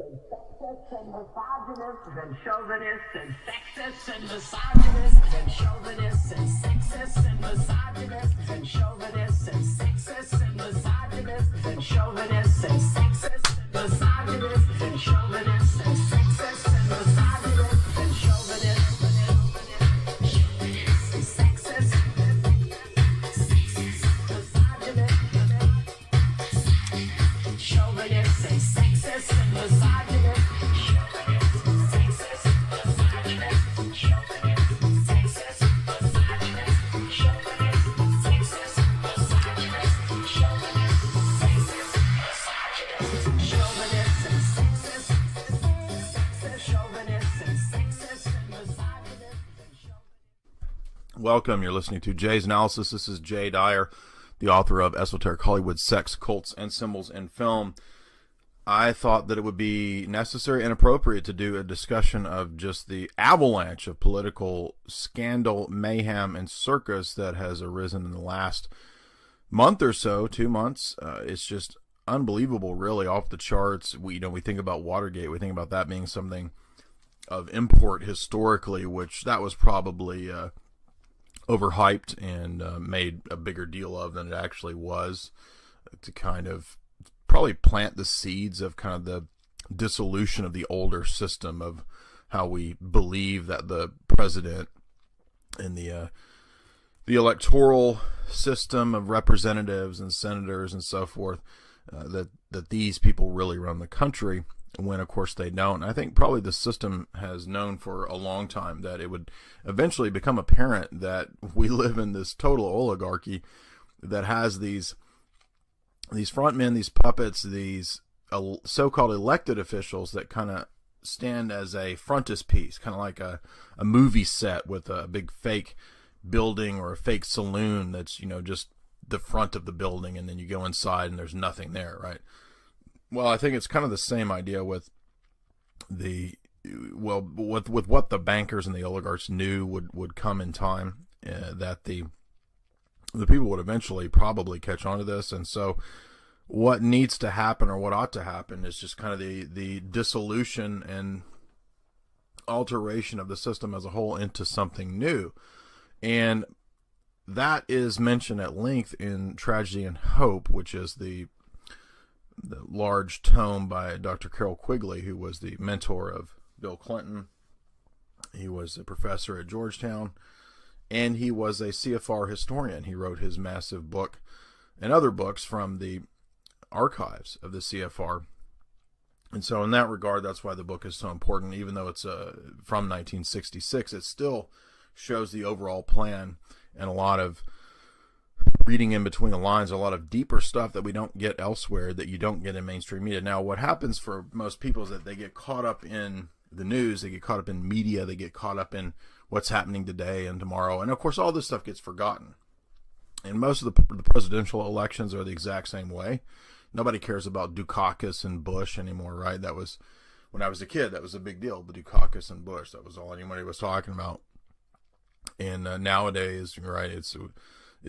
Sexists and misogynists and chauvinists and sexists and misogynists and chauvinists and sexists and misogynists and chauvinists and sexists and misogynists and chauvinists and sexists and misogynists and chauvinists and sexists and misogynists and chauvinists and sexist, chauvinists and sexist and misogynist, sexist, misogynist, chauvinist, sexist, misogynist, chauvinist, sexist, misogynist, chauvinist, sexist, misogynist, chauvinist and sexist, sexist, chauvinist and sexist and misogynist. Welcome. You're listening to Jay's Analysis. This is Jay Dyer, the author of Esoteric Hollywood, Sex, Cults, and Symbols in Film. I thought that it would be necessary and appropriate to do a discussion of just the avalanche of political scandal, mayhem, and circus that has arisen in the last month or so, 2 months. It's just unbelievable, really, off the charts. We think about Watergate. We think about that being something of import historically, which that was probably overhyped and made a bigger deal of than it actually was, to kind of probably plant the seeds of kind of the dissolution of the older system of how we believe that the president and the electoral system of representatives and senators and so forth, that these people really run the country, when of course they don't. I think probably the system has known for a long time that it would eventually become apparent that we live in this total oligarchy that has these frontmen, these puppets, these so-called elected officials that kind of stand as a frontispiece, kind of like a movie set with a big fake building or a fake saloon that's, just the front of the building, and then you go inside and there's nothing there, right? Well, I think it's kind of the same idea with with what the bankers and the oligarchs knew would come in time, that the people would eventually probably catch on to this. And so what needs to happen, or what ought to happen, is just kind of the dissolution and alteration of the system as a whole into something new. And that is mentioned at length in Tragedy and Hope, which is the large tome by Dr. Carroll Quigley, who was the mentor of Bill Clinton. He was a professor at Georgetown, and he was a CFR historian. He wrote his massive book and other books from the archives of the CFR. And so in that regard, that's why the book is so important. Even though it's from 1966, it still shows the overall plan, and a lot of reading in between the lines, a lot of deeper stuff that we don't get elsewhere, that you don't get in mainstream media. Now, what happens for most people is that they get caught up in the news, they get caught up in media, they get caught up in what's happening today and tomorrow. And of course, all this stuff gets forgotten. And most of the presidential elections are the exact same way. Nobody cares about Dukakis and Bush anymore, right? That was, when I was a kid, that was a big deal. The Dukakis and Bush, that was all anybody was talking about. And nowadays, right, it's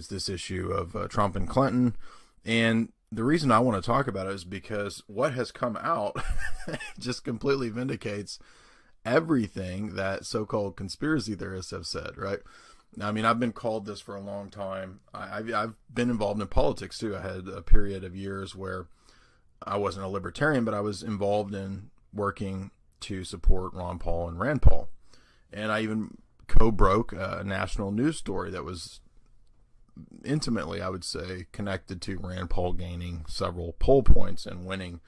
this issue of Trump and Clinton. And the reason I want to talk about it is because what has come out just completely vindicates everything that so-called conspiracy theorists have said, right? I mean, I've been called this for a long time. I've been involved in politics too. I had a period of years where I wasn't a libertarian, but I was involved in working to support Ron Paul and Rand Paul. And I even co-broke a national news story that was intimately, I would say, connected to Rand Paul gaining several poll points and winning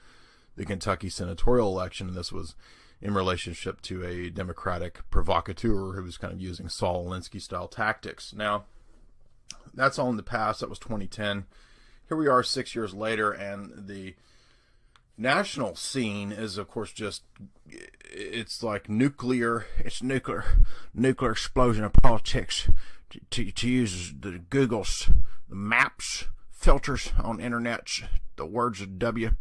the Kentucky senatorial election. And this was in relationship to a Democratic provocateur who was kind of using Saul Alinsky style tactics. Now, that's all in the past. That was 2010. Here we are 6 years later, and the national scene is, of course, it's like nuclear explosion of politics. To use the Google's, the maps, filters on internet, the words of W,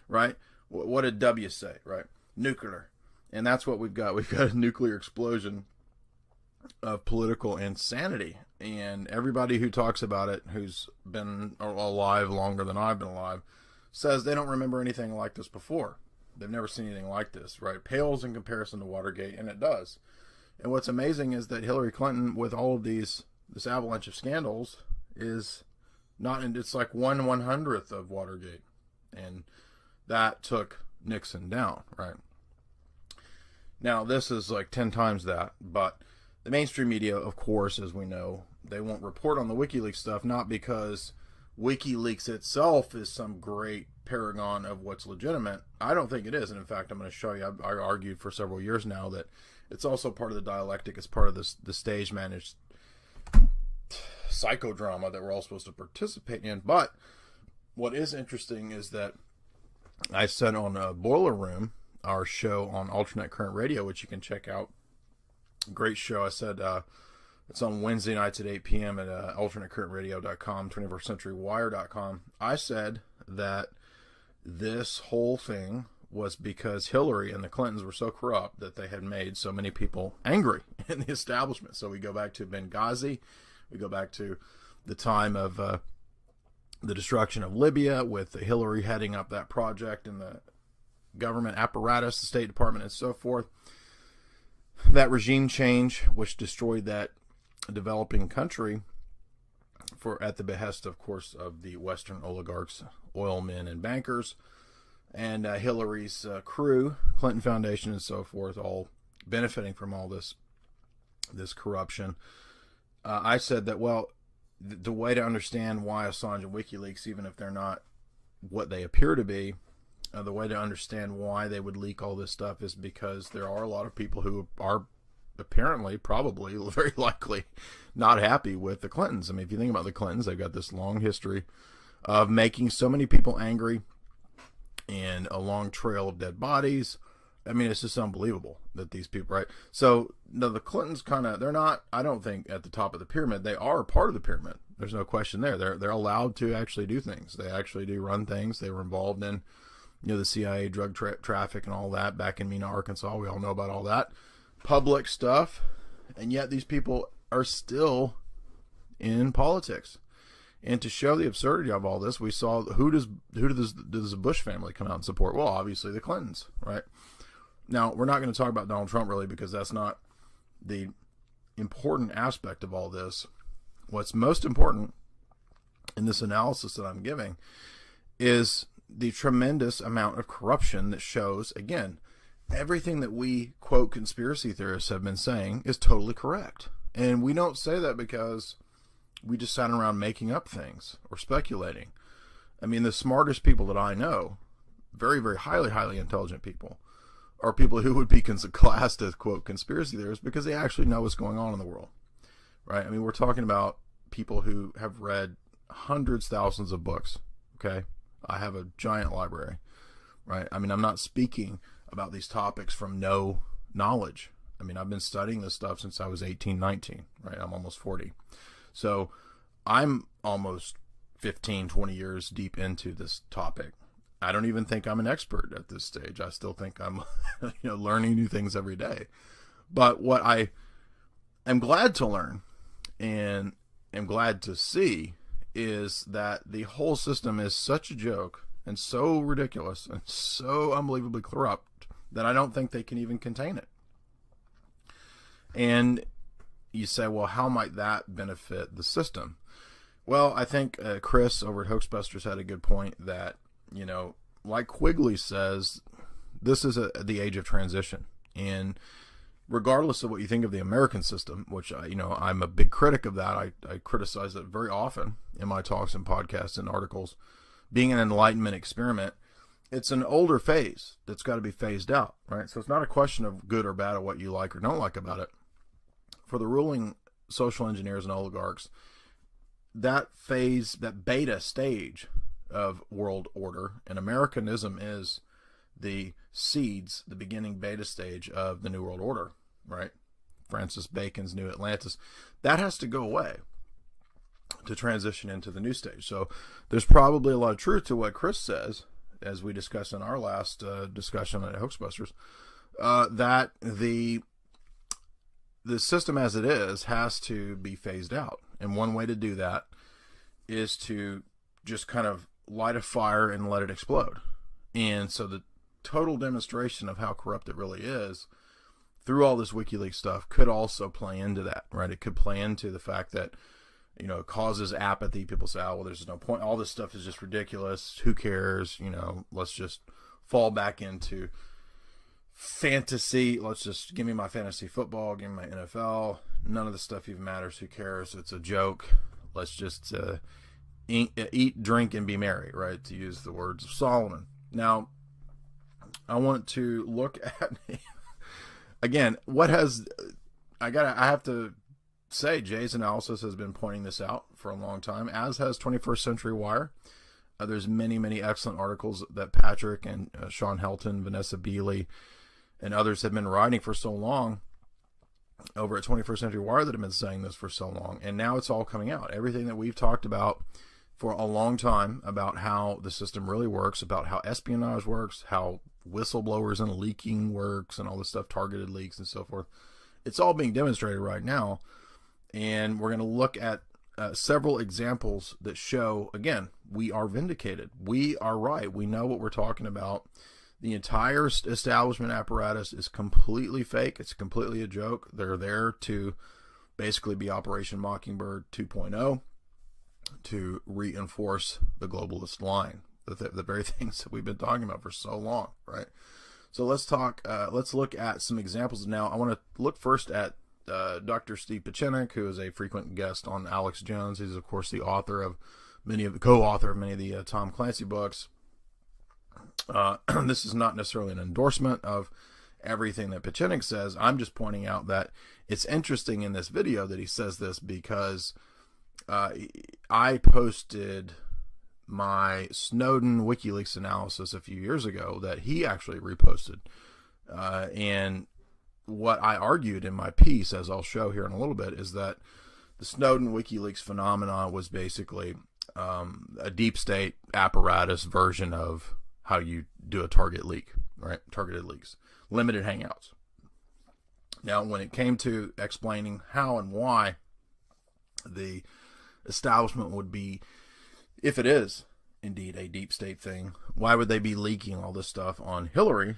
right? What did W say, right? Nuclear. And that's what we've got. We've got a nuclear explosion of political insanity. And everybody who talks about it, who's been alive longer than I've been alive, says they don't remember anything like this before. they've never seen anything like this, right? Pales in comparison to Watergate, and it does. And what's amazing is that Hillary Clinton, with all of this avalanche of scandals, is not, and it's like 1/100th of Watergate, and that took Nixon down, right? Now this is like 10 times that, but the mainstream media, of course, as we know, they won't report on the WikiLeaks stuff, not because WikiLeaks itself is some great paragon of what's legitimate. I don't think it is, and in fact, I'm going to show you. I argued for several years now that it's also part of the dialectic. It's part of the stage-managed psychodrama that we're all supposed to participate in. But what is interesting is that I said on Boiler Room, our show on alternate current radio, which you can check out. Great show. I said it's on Wednesday nights at 8 p.m. at alternatecurrentradio.com, 21stcenturywire.com. I said that this whole thing was because Hillary and the Clintons were so corrupt that they had made so many people angry in the establishment. So we go back to Benghazi. We go back to the time of the destruction of Libya, with Hillary heading up that project and the government apparatus, the State Department, and so forth. That regime change, which destroyed that developing country at the behest, of course, of the Western oligarchs, oil men, and bankers, and Hillary's crew, Clinton Foundation, and so forth, all benefiting from all this corruption. I said that, well, the way to understand why Assange and WikiLeaks, even if they're not what they appear to be, the way to understand why they would leak all this stuff is because there are a lot of people who are apparently, probably, very likely not happy with the Clintons. I mean, if you think about the Clintons, they've got this long history of making so many people angry and a long trail of dead bodies. I mean, it's just unbelievable that these people, right? So, no, the Clintons they're not, I don't think, at the top of the pyramid. They are part of the pyramid. There's no question there. They're allowed to actually do things. They actually do run things. They were involved in, the CIA drug traffic and all that back in Mena, Arkansas. We all know about all that public stuff, and yet these people are still in politics. And to show the absurdity of all this, we saw who does the Bush family come out and support? Well, obviously the Clintons, right? Now, we're not going to talk about Donald Trump really, because that's not the important aspect of all this. What's most important in this analysis that I'm giving is the tremendous amount of corruption that shows, again, everything that we, quote, conspiracy theorists have been saying is totally correct. And we don't say that because we just sat around making up things or speculating. I mean, the smartest people that I know, very, very highly intelligent people, are people who would be classed as, quote, conspiracy theorists because they actually know what's going on in the world, right? I mean, we're talking about people who have read hundreds, thousands of books, okay? I have a giant library, right? I mean, I'm not speaking about these topics from no knowledge. I mean, I've been studying this stuff since I was 18, 19, right? I'm almost 40. So I'm almost 15, 20 years deep into this topic. I don't even think I'm an expert at this stage. I still think I'm learning new things every day. But what I am glad to learn and am glad to see is that the whole system is such a joke and so ridiculous and so unbelievably corrupt that I don't think they can even contain it. And you say, well, how might that benefit the system? Well, I think Chris over at Hoaxbusters had a good point that, like Quigley says, this is the age of transition. And regardless of what you think of the American system, which, I'm a big critic of that. I criticize it very often in my talks and podcasts and articles. Being an Enlightenment experiment, it's an older phase that's got to be phased out, right? So it's not a question of good or bad or what you like or don't like about it. For the ruling social engineers and oligarchs, that phase, that beta stage of world order, and Americanism is the seeds, the beginning beta stage of the New World Order, right? Francis Bacon's New Atlantis. That has to go away to transition into the new stage. So there's probably a lot of truth to what Chris says, as we discussed in our last discussion at Hoaxbusters, that the system as it is has to be phased out. And one way to do that is to just kind of light a fire and let it explode. And so total demonstration of how corrupt it really is through all this WikiLeaks stuff could also play into that, right? It could play into the fact that, you know, it causes apathy. People say, oh, well, there's no point. All this stuff is just ridiculous. Who cares? You know, let's just fall back into fantasy. Let's just give me my fantasy football, give me my NFL. None of the stuff even matters. Who cares? It's a joke. Let's just eat, drink, and be merry, right? To use the words of Solomon. Now, I want to look at again, I have to say, Jay's analysis has been pointing this out for a long time, as has 21st Century Wire. There's many excellent articles that Patrick and Sean Helton, Vanessa Beeley, and others have been writing for so long over at 21st Century Wire that have been saying this for so long. And now it's all coming out. Everything that we've talked about for a long time about how the system really works, about how espionage works, how whistleblowers and leaking works, and all this stuff, targeted leaks and so forth. It's all being demonstrated right now. And we're going to look at several examples that show, again, we are vindicated. We are right. We know what we're talking about. The entire establishment apparatus is completely fake. It's completely a joke. They're there to basically be Operation Mockingbird 2.0 to reinforce the globalist line, the very things that we've been talking about for so long, right? So let's look at some examples now. I want to look first at Dr. Steve Pieczenik, who is a frequent guest on Alex Jones. He's, of course, the co-author of many of the Tom Clancy books. This is not necessarily an endorsement of everything that Pieczenik says. I'm just pointing out that it's interesting in this video that he says this because I posted my Snowden WikiLeaks analysis a few years ago that he actually reposted. And what I argued in my piece, as I'll show here in a little bit, is that the Snowden WikiLeaks phenomenon was basically a deep state apparatus version of how you do a target leak, right? Targeted leaks, limited hangouts. Now, when it came to explaining how and why the establishment would be, if it is indeed a deep state thing, why would they be leaking all this stuff on Hillary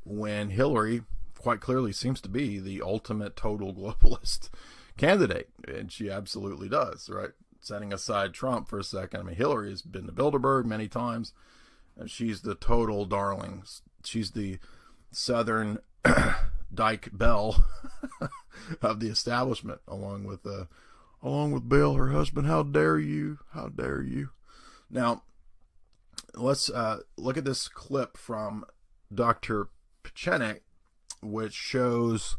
when Hillary quite clearly seems to be the ultimate total globalist candidate? And she absolutely does, right? Setting aside Trump for a second, I mean, Hillary has been to Bilderberg many times. She's the total darling. She's the Southern Dyke Belle of the establishment, along with Bill, her husband. How dare you? How dare you? Now, let's look at this clip from Dr. Pieczenik, which shows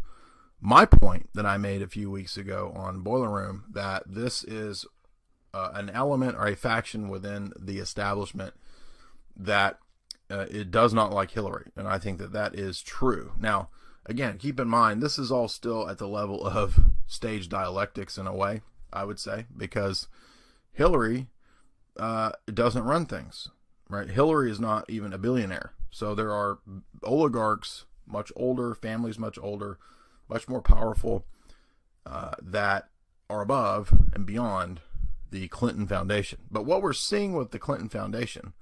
my point that I made a few weeks ago on Boiler Room, that this is an element or a faction within the establishment that it does not like Hillary. And I think that that is true. Now, again, keep in mind, this is all still at the level of stage dialectics in a way, I would say, because Hillary doesn't run things, right? Hillary is not even a billionaire. So there are oligarchs, much older, families much older, much more powerful, that are above and beyond the Clinton Foundation. But what we're seeing with the Clinton Foundation,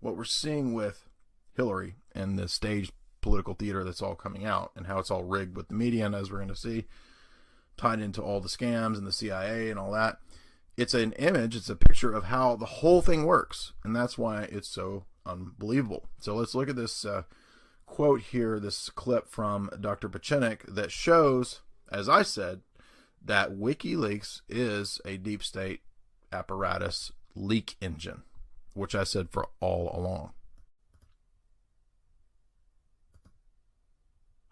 what we're seeing with Hillary and the staged political theater that's all coming out, and how it's all rigged with the media, and as we're going to see, tied into all the scams and the CIA and all that, it's an image, it's a picture of how the whole thing works, and that's why it's so unbelievable. So let's look at this quote here, this clip from Dr. Pieczenik that shows, as I said, that WikiLeaks is a deep state apparatus leak engine, which I said for all along.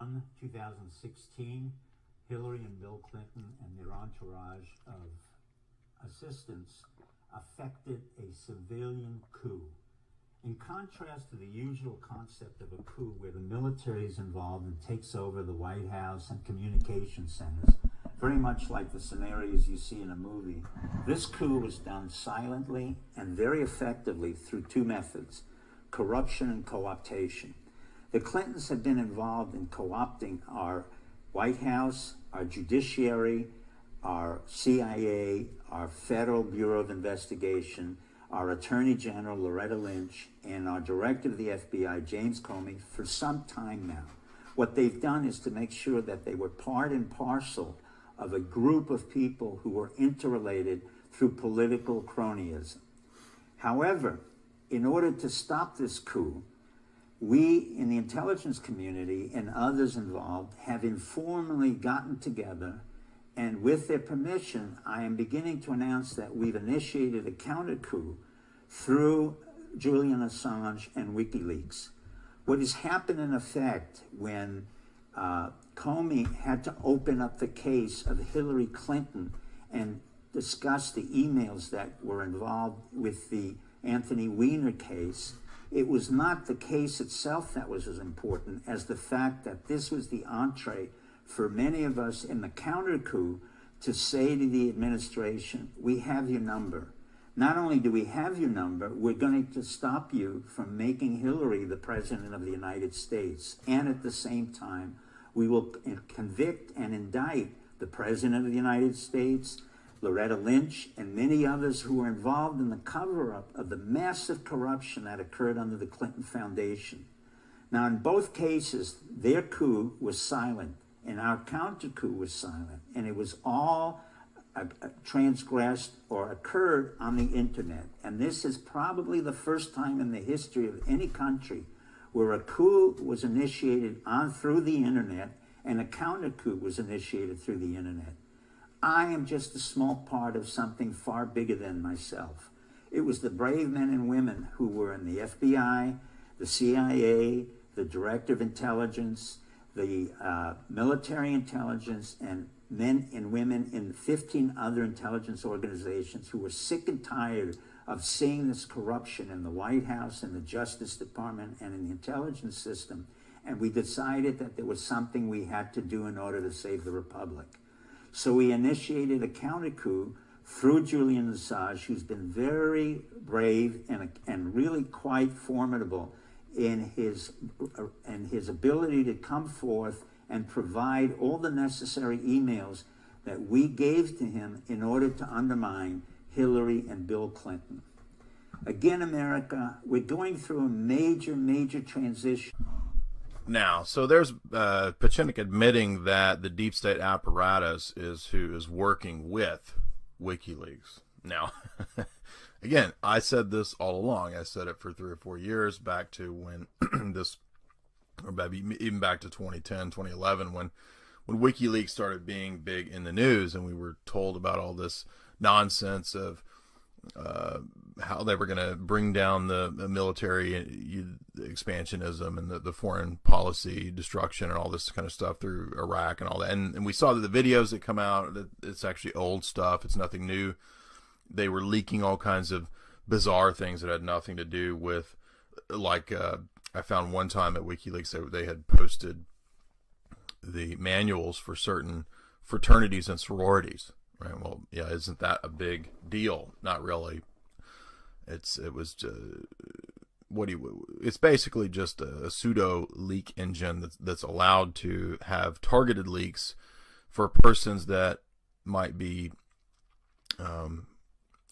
In 2016, Hillary and Bill Clinton and their entourage of assistants effected a civilian coup. In contrast to the usual concept of a coup where the military is involved and takes over the White House and communication centers, very much like the scenarios you see in a movie, this coup was done silently and very effectively through two methods: corruption and co-optation. The Clintons have been involved in co-opting our White House, our judiciary, our CIA, our Federal Bureau of Investigation, our Attorney General, Loretta Lynch, and our Director of the FBI, James Comey, for some time now. What they've done is to make sure that they were part and parcel of a group of people who were interrelated through political cronyism. However, in order to stop this coup, we in the intelligence community and others involved have informally gotten together, and with their permission, I am beginning to announce that we've initiated a counter coup through Julian Assange and Wikileaks. What has happened in effect when Comey had to open up the case of Hillary Clinton and discuss the emails that were involved with the Anthony Weiner case, it was not the case itself that was as important as the fact that this was the entree for many of us in the counter coup to say to the administration, we have your number. Not only do we have your number, we're going to stop you from making Hillary the president of the United States. And at the same time, we will convict and indict the president of the United States, Loretta Lynch, and many others who were involved in the cover-up of the massive corruption that occurred under the Clinton Foundation. Now, in both cases, their coup was silent, and our counter coup was silent, and it was all transgressed or occurred on the internet. And this is probably the first time in the history of any country where a coup was initiated through the internet and a counter coup was initiated through the internet. I am just a small part of something far bigger than myself. It was the brave men and women who were in the FBI, the CIA, the Director of Intelligence, the military intelligence, and men and women in 15 other intelligence organizations who were sick and tired of seeing this corruption in the White House, in the Justice Department, and in the intelligence system. And we decided that there was something we had to do in order to save the Republic. So we initiated a counter coup through Julian Assange, who's been very brave and really quite formidable in his ability to come forth and provide all the necessary emails that we gave to him in order to undermine Hillary and Bill Clinton. Again, America, we're going through a major, major transition. Now, so there's Pachinik admitting that the deep state apparatus is who is working with WikiLeaks. Now, again, I said this all along. I said it for 3 or 4 years, back to when this, or maybe even back to 2010, 2011, when WikiLeaks started being big in the news, and we were told about all this nonsense of how they were going to bring down the military expansionism and the foreign policy destruction and all this kind of stuff through Iraq and all that. And we saw that the videos that come out, that it's actually old stuff. It's nothing new. They were leaking all kinds of bizarre things that had nothing to do with, like, I found one time at WikiLeaks they had posted the manuals for certain fraternities and sororities. Right. Well, yeah, isn't that a big deal? Not really. It's basically just a pseudo leak engine that's allowed to have targeted leaks for persons that might be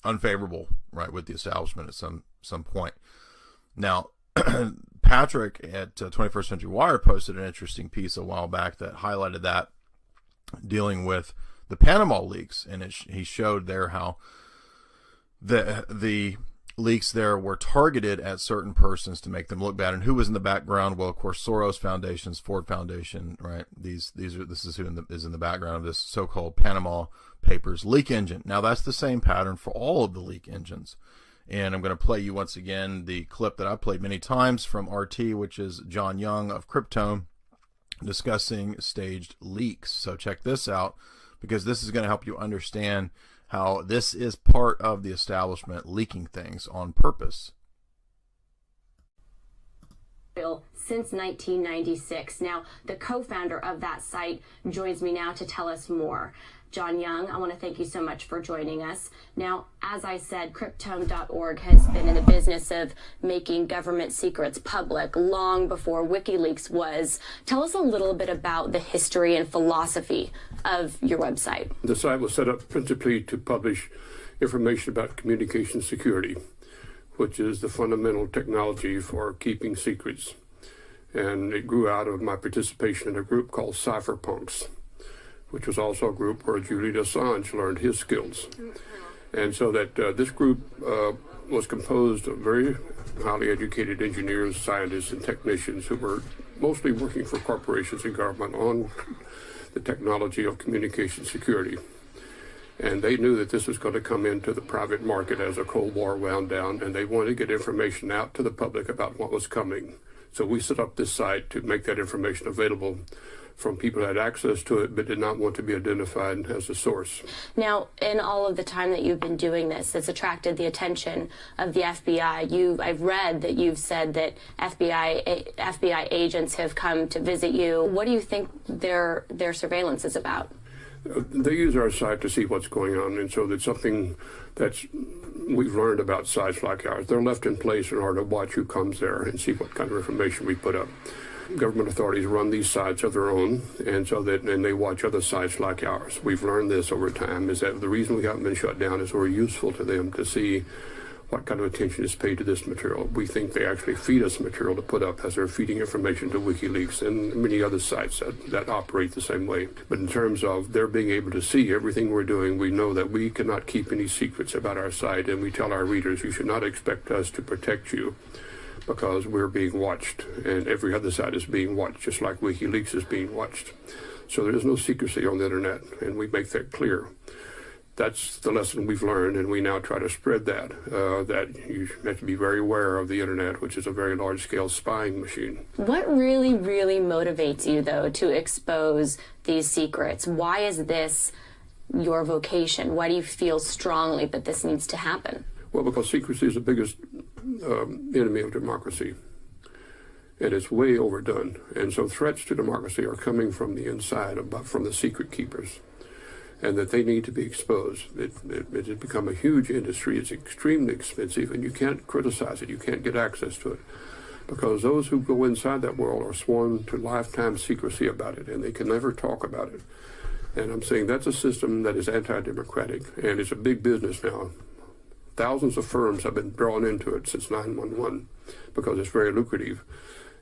unfavorable, right, with the establishment at some point. Now, Patrick at 21st Century Wire posted an interesting piece a while back that highlighted that, dealing with the Panama leaks, and he showed there how the leaks there were targeted at certain persons to make them look bad. And who was in the background? Well, of course, Soros Foundations, Ford Foundation, right? This is who is in the background of this so-called Panama Papers leak engine. Now, that's the same pattern for all of the leak engines. And I'm going to play you once again the clip that I played many times from RT, which is John Young of Cryptome discussing staged leaks. So check this out, because this is going to help you understand how this is part of the establishment leaking things on purpose. Since 1996. Now, the co-founder of that site joins me now to tell us more. John Young, I want to thank you so much for joining us. Now, as I said, Cryptome.org has been in the business of making government secrets public long before WikiLeaks was. Tell us a little bit about the history and philosophy of your website. The site was set up principally to publish information about communication security. which is the fundamental technology for keeping secrets. And it grew out of my participation in a group called Cypherpunks, which was also a group where Julian Assange learned his skills. And so that this group was composed of very highly educated engineers, scientists, and technicians who were mostly working for corporations and government on the technology of communication security. And they knew that this was going to come into the private market as the Cold War wound down, and they wanted to get information out to the public about what was coming. So we set up this site to make that information available from people who had access to it but did not want to be identified as the source. Now, in all of the time that you've been doing this, it's attracted the attention of the FBI. I've read that you've said that FBI agents have come to visit you. What do you think their surveillance is about? They use our site to see what's going on, and so that's something that's we've learned about sites like ours. They're left in place in order to watch who comes there and see what kind of information we put up. Government authorities run these sites of their own, and they watch other sites like ours. We've learned this over time, is that the reason we haven't been shut down is we're useful to them to see what kind of attention is paid to this material. We think they actually feed us material to put up as they're feeding information to Wikileaks and many other sites that operate the same way. But in terms of their being able to see everything we're doing, we know that we cannot keep any secrets about our site, and we tell our readers, you should not expect us to protect you because we're being watched, and every other site is being watched, just like WikiLeaks is being watched. So there is no secrecy on the internet, and we make that clear. That's the lesson we've learned, and we now try to spread that, that you have to be very aware of the internet, which is a very large-scale spying machine. What really, really motivates you, though, to expose these secrets? Why is this your vocation? Why do you feel strongly that this needs to happen? Well, because secrecy is the biggest enemy of democracy, and it's way overdone. And so threats to democracy are coming from the inside, from the secret keepers, and that they need to be exposed. It has become a huge industry. It's extremely expensive, and you can't criticize it. You can't get access to it, because those who go inside that world are sworn to lifetime secrecy about it, and they can never talk about it. And I'm saying that's a system that is anti-democratic, and it's a big business now. Thousands of firms have been drawn into it since 9/11 because it's very lucrative.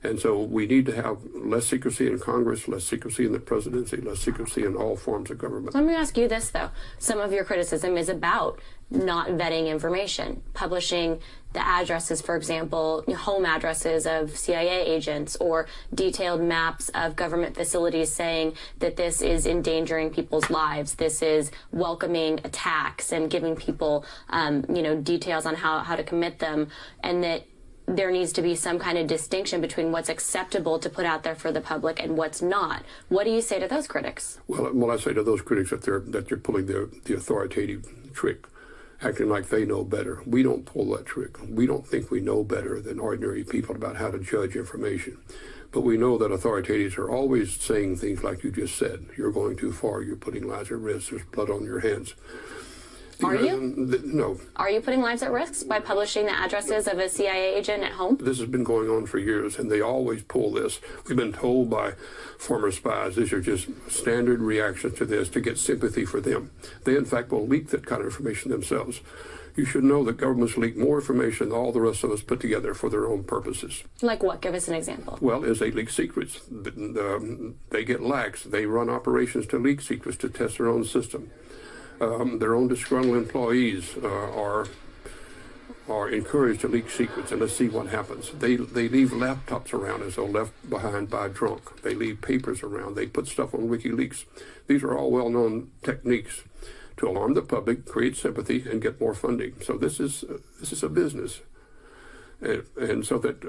And so we need to have less secrecy in Congress, less secrecy in the presidency, less secrecy in all forms of government. Let me ask you this, though. Some of your criticism is about not vetting information, publishing the addresses, for example, home addresses of CIA agents, or detailed maps of government facilities saying that this is endangering people's lives, this is welcoming attacks and giving people, details on how to commit them, and that there needs to be some kind of distinction between what's acceptable to put out there for the public and what's not. What do you say to those critics? Well, I say to those critics that they're pulling the authoritative trick, acting like they know better. We don't pull that trick. We don't think we know better than ordinary people about how to judge information. But we know that authorities are always saying things like you just said. You're going too far. You're putting lives at risk. There's blood on your hands. Are you? No. Are you putting lives at risk by publishing the addresses of a CIA agent at home? This has been going on for years, and they always pull this. We've been told by former spies these are just standard reactions to this to get sympathy for them. They, in fact, will leak that kind of information themselves. You should know that governments leak more information than all the rest of us put together for their own purposes. Like what? Give us an example. Well, as they leak secrets. They get lax. They run operations to leak secrets to test their own system. Their own disgruntled employees are encouraged to leak secrets, and let's see what happens. They leave laptops around as though left behind by a drunk. They leave papers around. They put stuff on WikiLeaks. These are all well-known techniques to alarm the public, create sympathy, and get more funding. So this is a business, and so that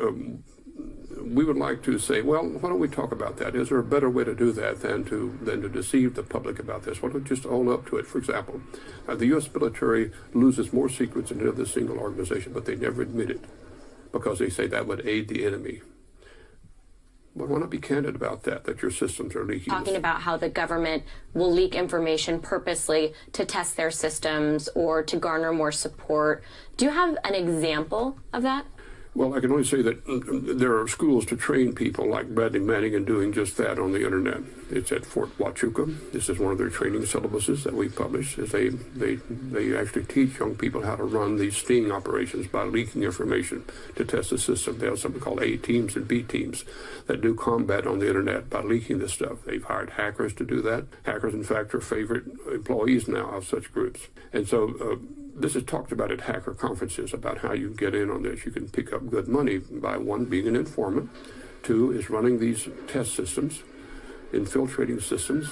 we would like to say, well, why don't we talk about that? Is there a better way to do that than to deceive the public about this? Why don't we just own up to it? For example, the U.S. military loses more secrets than any other single organization, but they never admit it because they say that would aid the enemy. But why not be candid about that your systems are leaking? Talking about how the government will leak information purposely to test their systems or to garner more support. Do you have an example of that? Well, I can only say that there are schools to train people like Bradley Manning in doing just that on the internet. It's at Fort Huachuca. This is one of their training syllabuses that we publish. Is they actually teach young people how to run these sting operations by leaking information to test the system. They have something called A teams and B teams that do combat on the internet by leaking this stuff. They've hired hackers to do that. Hackers, in fact, are favorite employees now of such groups. And so this is talked about at hacker conferences about how you get in on this. You can pick up good money by, one, being an informant. Two is running these test systems, infiltrating systems,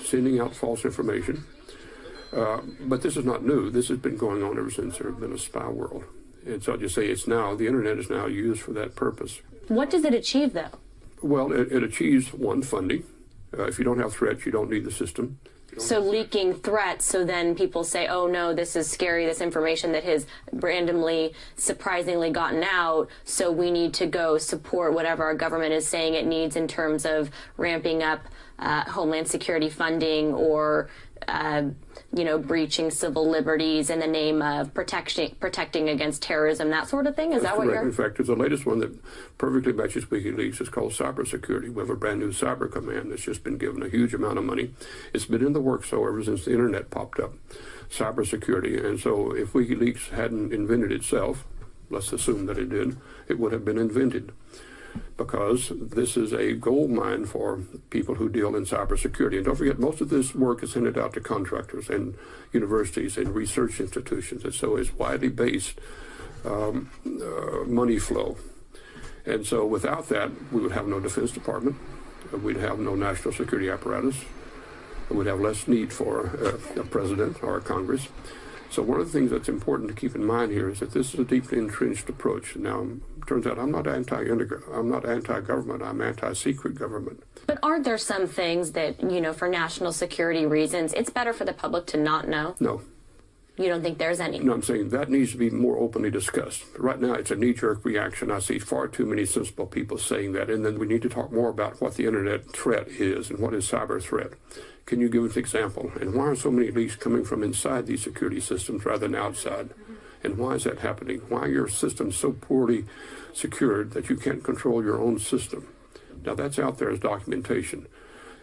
sending out false information. But this is not new. This has been going on ever since there has been a spy world. And so I'll just say the internet is now used for that purpose. What does it achieve, though? Well, it achieves, one, funding. If you don't have threats, you don't need the system. So leaking threats, so then people say, oh no, this is scary, this information that has randomly, surprisingly gotten out, so we need to go support whatever our government is saying it needs in terms of ramping up Homeland Security funding or breaching civil liberties in the name of protecting against terrorism, that sort of thing? Is that what you're... In fact, there's the latest one that perfectly matches WikiLeaks. It's called cybersecurity. We have a brand new cyber command that's just been given a huge amount of money. It's been in the works, ever since the internet popped up, cybersecurity. And so if WikiLeaks hadn't invented itself, let's assume that it did, it would have been invented. Because this is a gold mine for people who deal in cybersecurity. And don't forget, most of this work is handed out to contractors and universities and research institutions, and so it's widely based money flow. And so without that, we would have no Defense Department, we'd have no national security apparatus, we'd have less need for a president or a Congress. So one of the things that's important to keep in mind here is that this is a deeply entrenched approach. Now, it turns out I'm not anti-government, I'm anti-secret government. But aren't there some things that, for national security reasons, it's better for the public to not know? No. You don't think there's any? No, I'm saying that needs to be more openly discussed. Right now, it's a knee-jerk reaction. I see far too many sensible people saying that. And then we need to talk more about what the internet threat is and what is cyber threat. Can you give us an example? And why are so many leaks coming from inside these security systems rather than outside? And why is that happening? Why are your systems so poorly secured that you can't control your own system? Now, that's out there as documentation.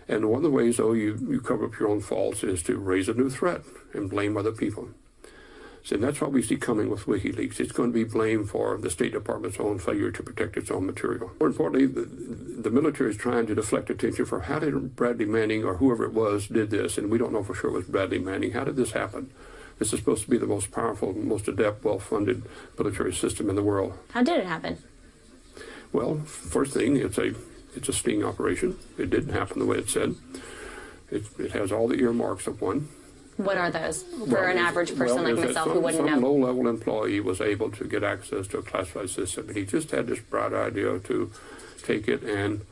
And one of the ways, though, you cover up your own faults is to raise a new threat and blame other people. So that's what we see coming with WikiLeaks. It's going to be blamed for the State Department's own failure to protect its own material. More importantly, the military is trying to deflect attention for how did Bradley Manning or whoever it was did this, and we don't know for sure it was Bradley Manning. How did this happen? This is supposed to be the most powerful, most adept, well-funded military system in the world. How did it happen? Well, first thing, it's a sting operation. It didn't happen the way it said. It has all the earmarks of one. What are those for an average person like myself who wouldn't know? Some low-level employee was able to get access to a classified system, and he just had this bright idea to take it and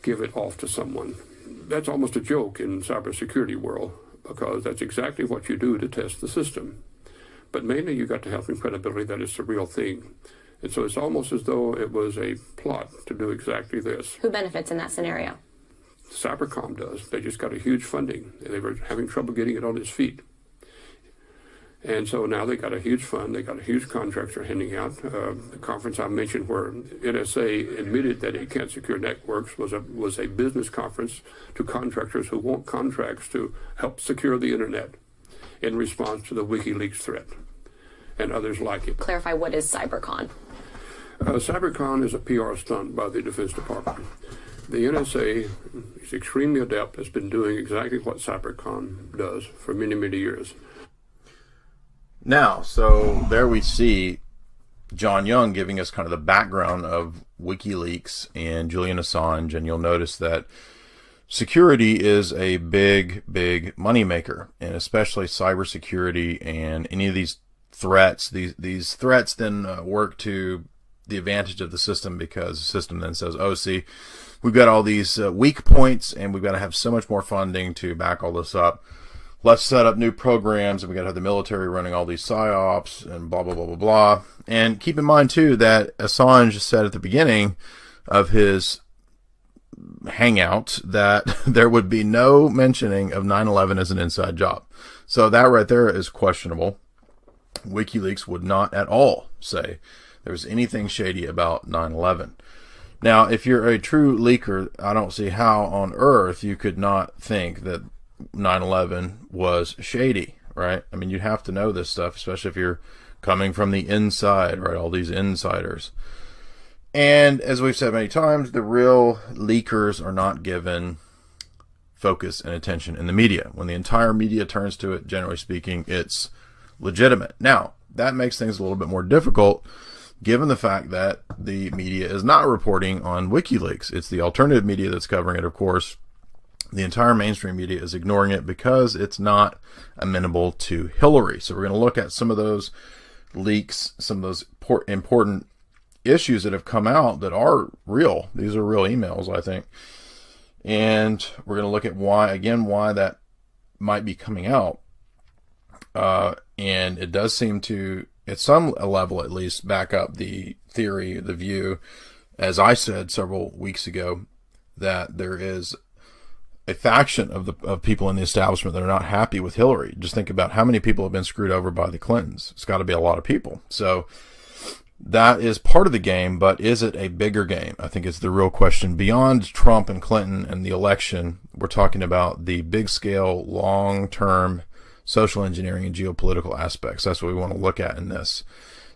give it off to someone. That's almost a joke in cybersecurity world, because that's exactly what you do to test the system. But mainly you got to have some credibility that it's the real thing. And so it's almost as though it was a plot to do exactly this. Who benefits in that scenario? Cybercom does. They just got a huge funding. They were having trouble getting it on its feet. And so now they got a huge fund. They got a huge contract they're handing out. The conference I mentioned where NSA admitted that it can't secure networks was a business conference to contractors who want contracts to help secure the internet in response to the WikiLeaks threat and others like it. Clarify, what is CyberCon? CyberCon is a PR stunt by the Defense Department. The NSA is extremely adept, has been doing exactly what CyberCon does for many, many years. Now, so there we see John Young giving us kind of the background of WikiLeaks and Julian Assange, and you'll notice that security is a big, big moneymaker, and especially cybersecurity and any of these threats. These threats then work to the advantage of the system, because the system then says, oh, see, we've got all these weak points, and we've got to have so much more funding to back all this up. Let's set up new programs, and we got to have the military running all these psyops and blah, blah, blah, blah, blah. And keep in mind, too, that Assange said at the beginning of his hangout that there would be no mentioning of 9/11 as an inside job. So that right there is questionable. WikiLeaks would not at all say there was anything shady about 9/11. Now, if you're a true leaker, I don't see how on earth you could not think that 9/11 was shady, right? I mean, you'd have to know this stuff, especially if you're coming from the inside, right? All these insiders. And as we've said many times, the real leakers are not given focus and attention in the media. When the entire media turns to it, generally speaking, it's legitimate. Now, that makes things a little bit more difficult, given the fact that the media is not reporting on WikiLeaks. It's the alternative media that's covering it, of course. The entire mainstream media is ignoring it because it's not amenable to Hillary. So we're going to look at some of those leaks, some of those important issues that have come out that are real. These are real emails, I think. And we're going to look at why that might be coming out. And it does seem to, at some level at least, back up the theory, the view, as I said several weeks ago, that there is a faction of people in the establishment that are not happy with Hillary. Just think about how many people have been screwed over by the Clintons. It's got to be a lot of people. So that is part of the game, but is it a bigger game? I think it's the real question. Beyond Trump and Clinton and the election, we're talking about the big scale, long-term social engineering and geopolitical aspects. That's what we want to look at in this.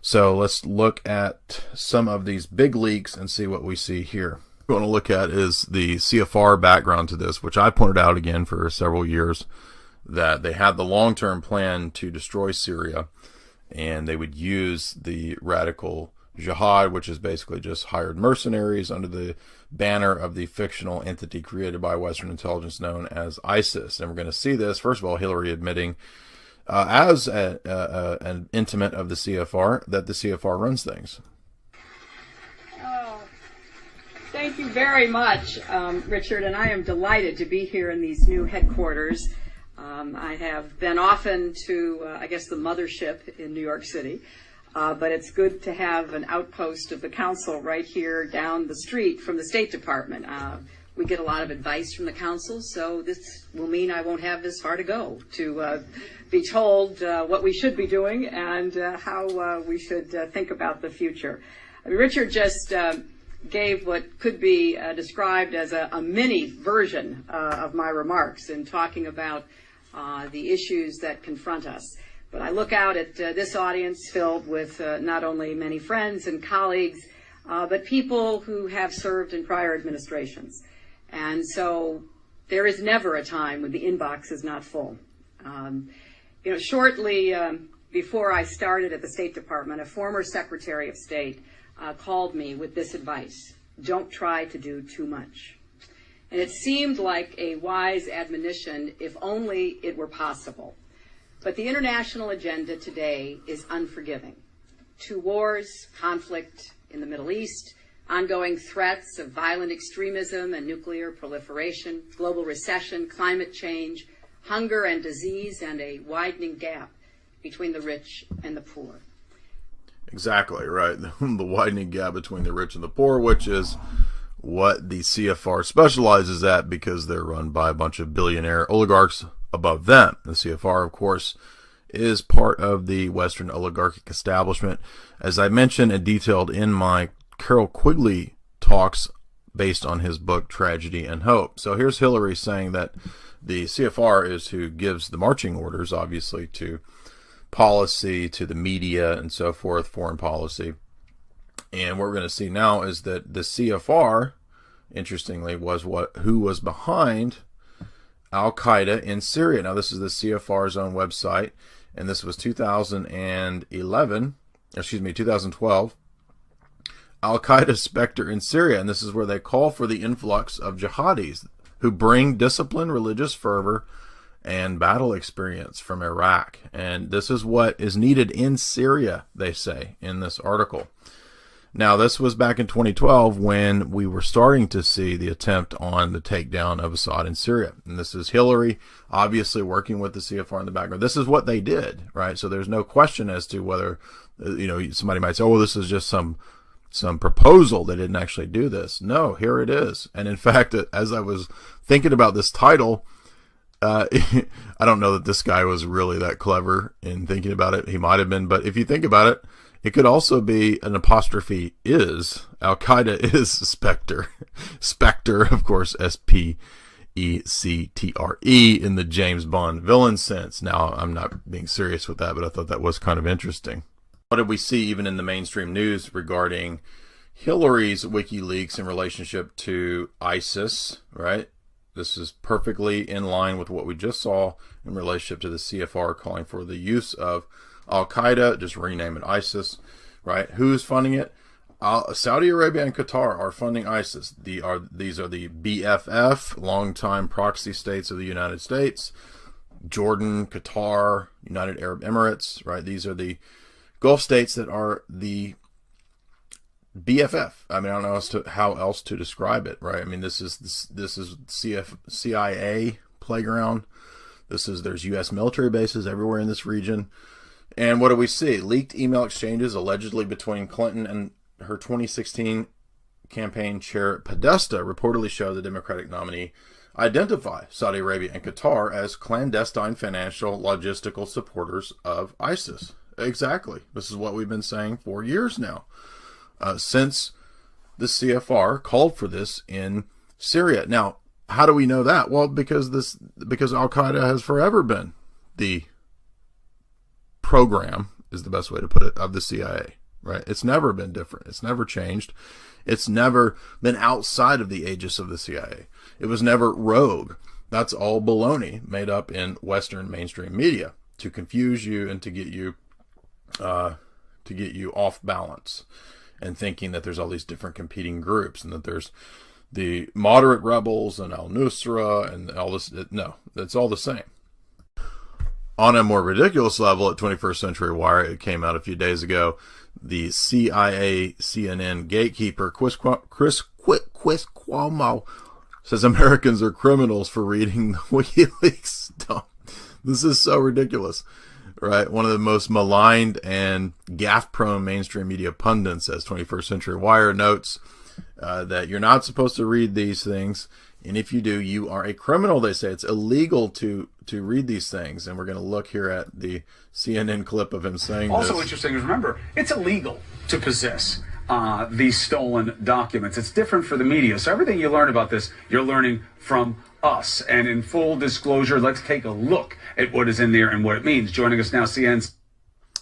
So let's look at some of these big leaks and see what we see here. What we want to look at is the CFR background to this, which I pointed out again for several years, that they had the long-term plan to destroy Syria, and they would use the radical jihad, which is basically just hired mercenaries under the banner of the fictional entity created by Western intelligence known as ISIS. And we're going to see this, first of all, Hillary admitting as an intimate of the CFR that the CFR runs things. Oh, thank you very much, Richard, and I am delighted to be here in these new headquarters. I have been often to, I guess, the mothership in New York City, but it's good to have an outpost of the council right here down the street from the State Department. We get a lot of advice from the council, so this will mean I won't have this far to go to be told what we should be doing and how we should think about the future. Richard just gave what could be described as a mini version of my remarks in talking about the issues that confront us. But I look out at this audience filled with not only many friends and colleagues, but people who have served in prior administrations. And so there is never a time when the inbox is not full. Shortly before I started at the State Department, a former Secretary of State called me with this advice: don't try to do too much. And it seemed like a wise admonition if only it were possible. But the international agenda today is unforgiving. 2 wars, conflict in the Middle East, ongoing threats of violent extremism and nuclear proliferation, global recession, climate change, hunger and disease, and a widening gap between the rich and the poor. Exactly, right. The widening gap between the rich and the poor, which is what the CFR specializes at because they're run by a bunch of billionaire oligarchs above them. The CFR, of course, is part of the Western oligarchic establishment, as I mentioned and detailed in my Carol Quigley talks based on his book Tragedy and Hope. So here's Hillary saying that the CFR is who gives the marching orders, obviously, to policy, to the media, and so forth, foreign policy. And what we're going to see now is that the CFR, interestingly, was who was behind Al-Qaeda in Syria. Now, this is the CFR's own website, and this was 2012. Al-Qaeda specter in Syria, and this is where they call for the influx of jihadis who bring discipline, religious fervor, and battle experience from Iraq. And this is what is needed in Syria, they say in this article. Now, this was back in 2012 when we were starting to see the attempt on the takedown of Assad in Syria. And this is Hillary, obviously working with the CFR in the background. This is what they did, right? So there's no question as to whether, somebody might say, oh, well, this is just some proposal. They didn't actually do this. No, here it is. And in fact, as I was thinking about this title, I don't know that this guy was really that clever in thinking about it. He might have been, but if you think about it, It could also be an apostrophe is. Al-Qaeda is Spectre. Spectre, of course, Spectre in the James Bond villain sense. Now, I'm not being serious with that, but I thought that was kind of interesting. What did we see even in the mainstream news regarding Hillary's WikiLeaks in relationship to ISIS, right? This is perfectly in line with what we just saw in relationship to the CFR calling for the use of Al-Qaeda, just rename it ISIS, right? Who's funding it? Saudi Arabia and Qatar are funding ISIS. These are the BFF, longtime proxy states of the United States. Jordan, Qatar, United Arab Emirates, right? These are the Gulf states that are the BFF. I mean, I don't know how else to describe it, right? I mean, this is CIA playground. There's U.S. military bases everywhere in this region. And what do we see? Leaked email exchanges allegedly between Clinton and her 2016 campaign chair Podesta reportedly show the Democratic nominee identify Saudi Arabia and Qatar as clandestine financial logistical supporters of ISIS. Exactly. This is what we've been saying for years now, since the CFR called for this in Syria. Now, how do we know that? Well, because Al-Qaeda has forever been the program, is the best way to put it, of the CIA, right? It's never been different. It's never changed. It's never been outside of the aegis of the CIA. It was never rogue. That's all baloney made up in Western mainstream media to confuse you and to get you off balance and thinking that there's all these different competing groups and that there's the moderate rebels and al-Nusra and all this. No, it's all the same. On a more ridiculous level, at 21st Century Wire, it came out a few days ago, the CIA CNN gatekeeper, Chris Cuomo, says Americans are criminals for reading the WikiLeaks stuff. This is so ridiculous, right? One of the most maligned and gaffe-prone mainstream media pundits, as 21st Century Wire notes, that you're not supposed to read these things. And if you do, you are a criminal, they say. It's illegal to read these things. And we're going to look here at the CNN clip of him saying this. Also interesting is, remember, it's illegal to possess these stolen documents. It's different for the media. So everything you learn about this, you're learning from us. And in full disclosure, let's take a look at what is in there and what it means. Joining us now, CNN's.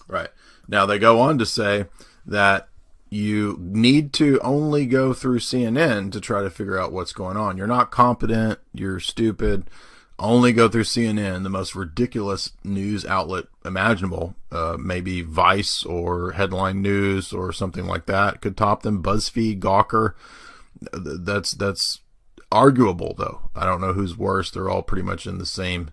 Right. Now, they go on to say that you need to only go through CNN to try to figure out what's going on. You're not competent. You're stupid. Only go through CNN, the most ridiculous news outlet imaginable. Maybe Vice or Headline News or something like that could top them. BuzzFeed, Gawker. That's arguable, though. I don't know who's worse. They're all pretty much in the same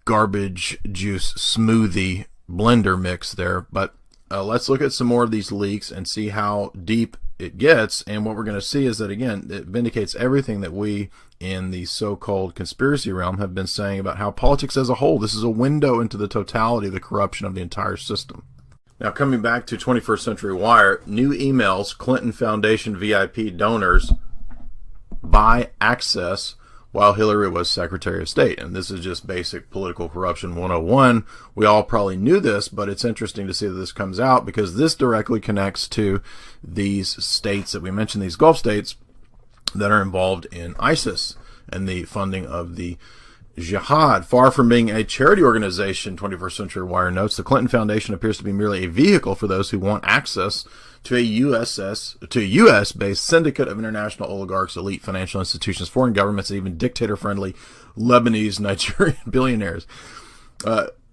garbage juice smoothie blender mix there. But let's look at some more of these leaks and see how deep it gets. And what we're going to see is that, again, it vindicates everything that we in the so-called conspiracy realm have been saying about how politics as a whole, this is a window into the totality of the corruption of the entire system. Now, coming back to 21st Century Wire, new emails, Clinton Foundation VIP donors buy access while Hillary was Secretary of State. And this is just basic political corruption 101. We all probably knew this, but it's interesting to see that this comes out because this directly connects to these states that we mentioned, these Gulf states that are involved in ISIS and the funding of the jihad. Far from being a charity organization, 21st Century Wire notes, the Clinton Foundation appears to be merely a vehicle for those who want access to a U.S.-based syndicate of international oligarchs, elite financial institutions, foreign governments, and even dictator-friendly Lebanese, Nigerian billionaires.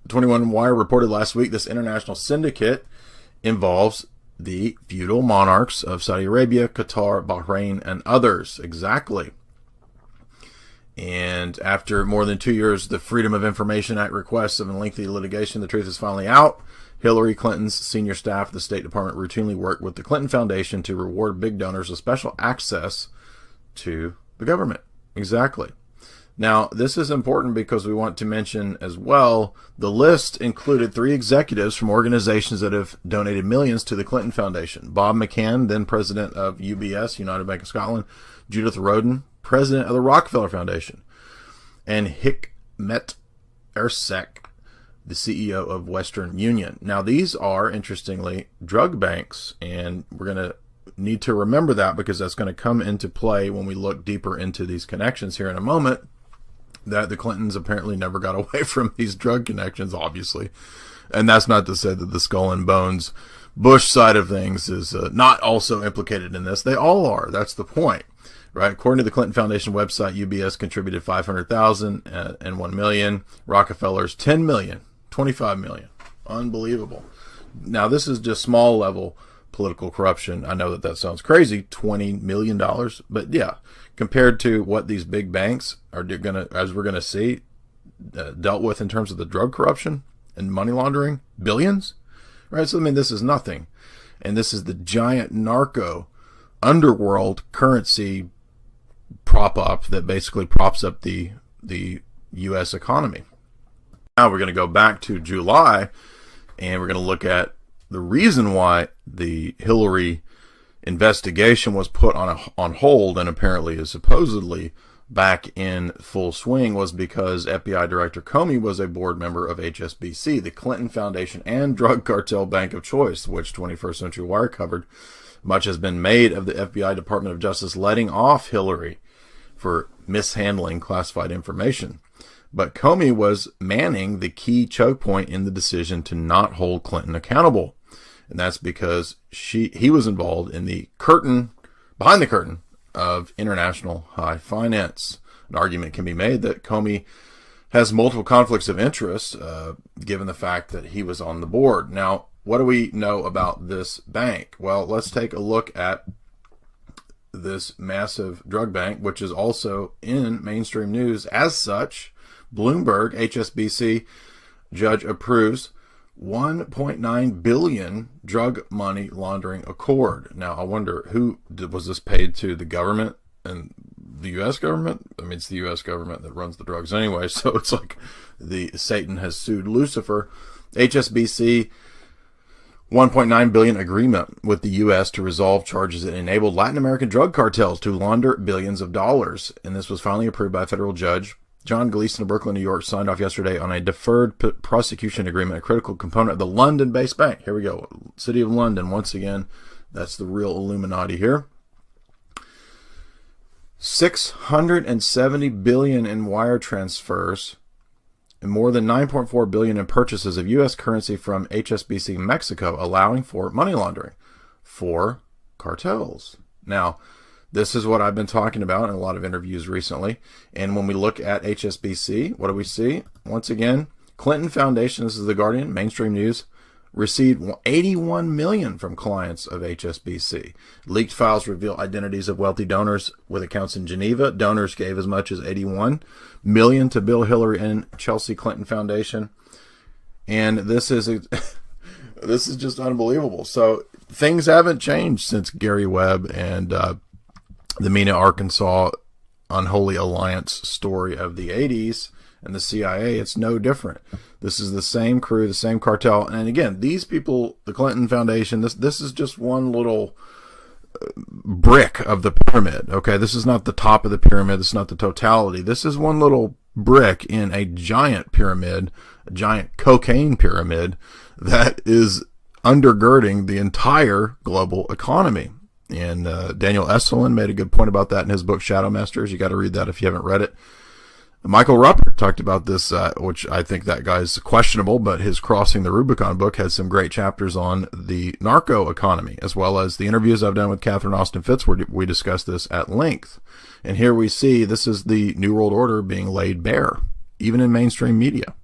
21 Wire reported last week this international syndicate involves the feudal monarchs of Saudi Arabia, Qatar, Bahrain, and others. Exactly. And after more than 2 years, the Freedom of Information Act requests of a lengthy litigation, the truth is finally out. Hillary Clinton's senior staff at the State Department routinely worked with the Clinton Foundation to reward big donors with special access to the government. Exactly. Now, this is important because we want to mention as well, the list included 3 executives from organizations that have donated millions to the Clinton Foundation. Bob McCann, then president of UBS, United Bank of Scotland, Judith Rodin, president of the Rockefeller Foundation, and Hikmet Ersek, the CEO of Western Union. Now, these are, interestingly, drug banks, and we're going to need to remember that because that's going to come into play when we look deeper into these connections here in a moment, that the Clintons apparently never got away from these drug connections, obviously. And that's not to say that the Skull and Bones Bush side of things is not also implicated in this. They all are. That's the point, right? According to the Clinton Foundation website, UBS contributed $500,000 and $1 million. Rockefeller's $10 million, $25 million. Unbelievable. Now, this is just small level political corruption. I know that that sounds crazy, $20 million, but yeah, compared to what these big banks are going to, as we're going to see, dealt with in terms of the drug corruption and money laundering, billions, right? So, I mean, this is nothing. And this is the giant narco underworld currency prop up that basically props up the U.S. economy. Now we're going to go back to July, and we're going to look at the reason why the Hillary investigation was put on hold and apparently is supposedly back in full swing was because FBI Director Comey was a board member of HSBC, the Clinton Foundation and drug cartel bank of choice, which 21st Century Wire covered. Much has been made of the FBI Department of Justice letting off Hillary for mishandling classified information. But Comey was manning the key choke point in the decision to not hold Clinton accountable. And that's because he was involved in the behind the curtain of international high finance. An argument can be made that Comey has multiple conflicts of interest, given the fact that he was on the board. Now, what do we know about this bank? Well, let's take a look at this massive drug bank, which is also in mainstream news as such. Bloomberg, HSBC judge approves $1.9 billion drug money laundering accord. Now, I wonder, was this paid to? The government and the U.S. government? I mean, it's the U.S. government that runs the drugs anyway, so it's like Satan has sued Lucifer. HSBC $1.9 billion agreement with the U.S. to resolve charges that enabled Latin American drug cartels to launder billions of dollars. And this was finally approved by a federal judge. John Gleason of Brooklyn, New York, signed off yesterday on a deferred prosecution agreement, a critical component of the London-based bank. Here we go. City of London, once again. That's the real Illuminati here. $670 billion in wire transfers and more than $9.4 billion in purchases of U.S. currency from HSBC Mexico, allowing for money laundering for cartels. Now, this is what I've been talking about in a lot of interviews recently. And when we look at HSBC, what do we see? Once again, Clinton Foundation, this is The Guardian, mainstream news, received $81 million from clients of HSBC. Leaked files reveal identities of wealthy donors with accounts in Geneva. Donors gave as much as $81 million to Bill Hillary and Chelsea Clinton Foundation. And this is this is just unbelievable. So things haven't changed since Gary Webb and the Mena, Arkansas unholy alliance story of the 80s and the CIA. It's no different. This is the same crew, the same cartel. And again, these people, the Clinton Foundation, this is just one little brick of the pyramid. Okay, this is not the top of the pyramid. This is not the totality. This is one little brick in a giant pyramid, a giant cocaine pyramid that is undergirding the entire global economy. And Daniel Esselin made a good point about that in his book, Shadow Masters. You got to read that if you haven't read it. Michael Ruppert talked about this, which I think that guy's questionable, but his Crossing the Rubicon book has some great chapters on the narco economy, as well as the interviews I've done with Catherine Austin Fitts, where we discuss this at length. And here we see this is the New World Order being laid bare, even in mainstream media.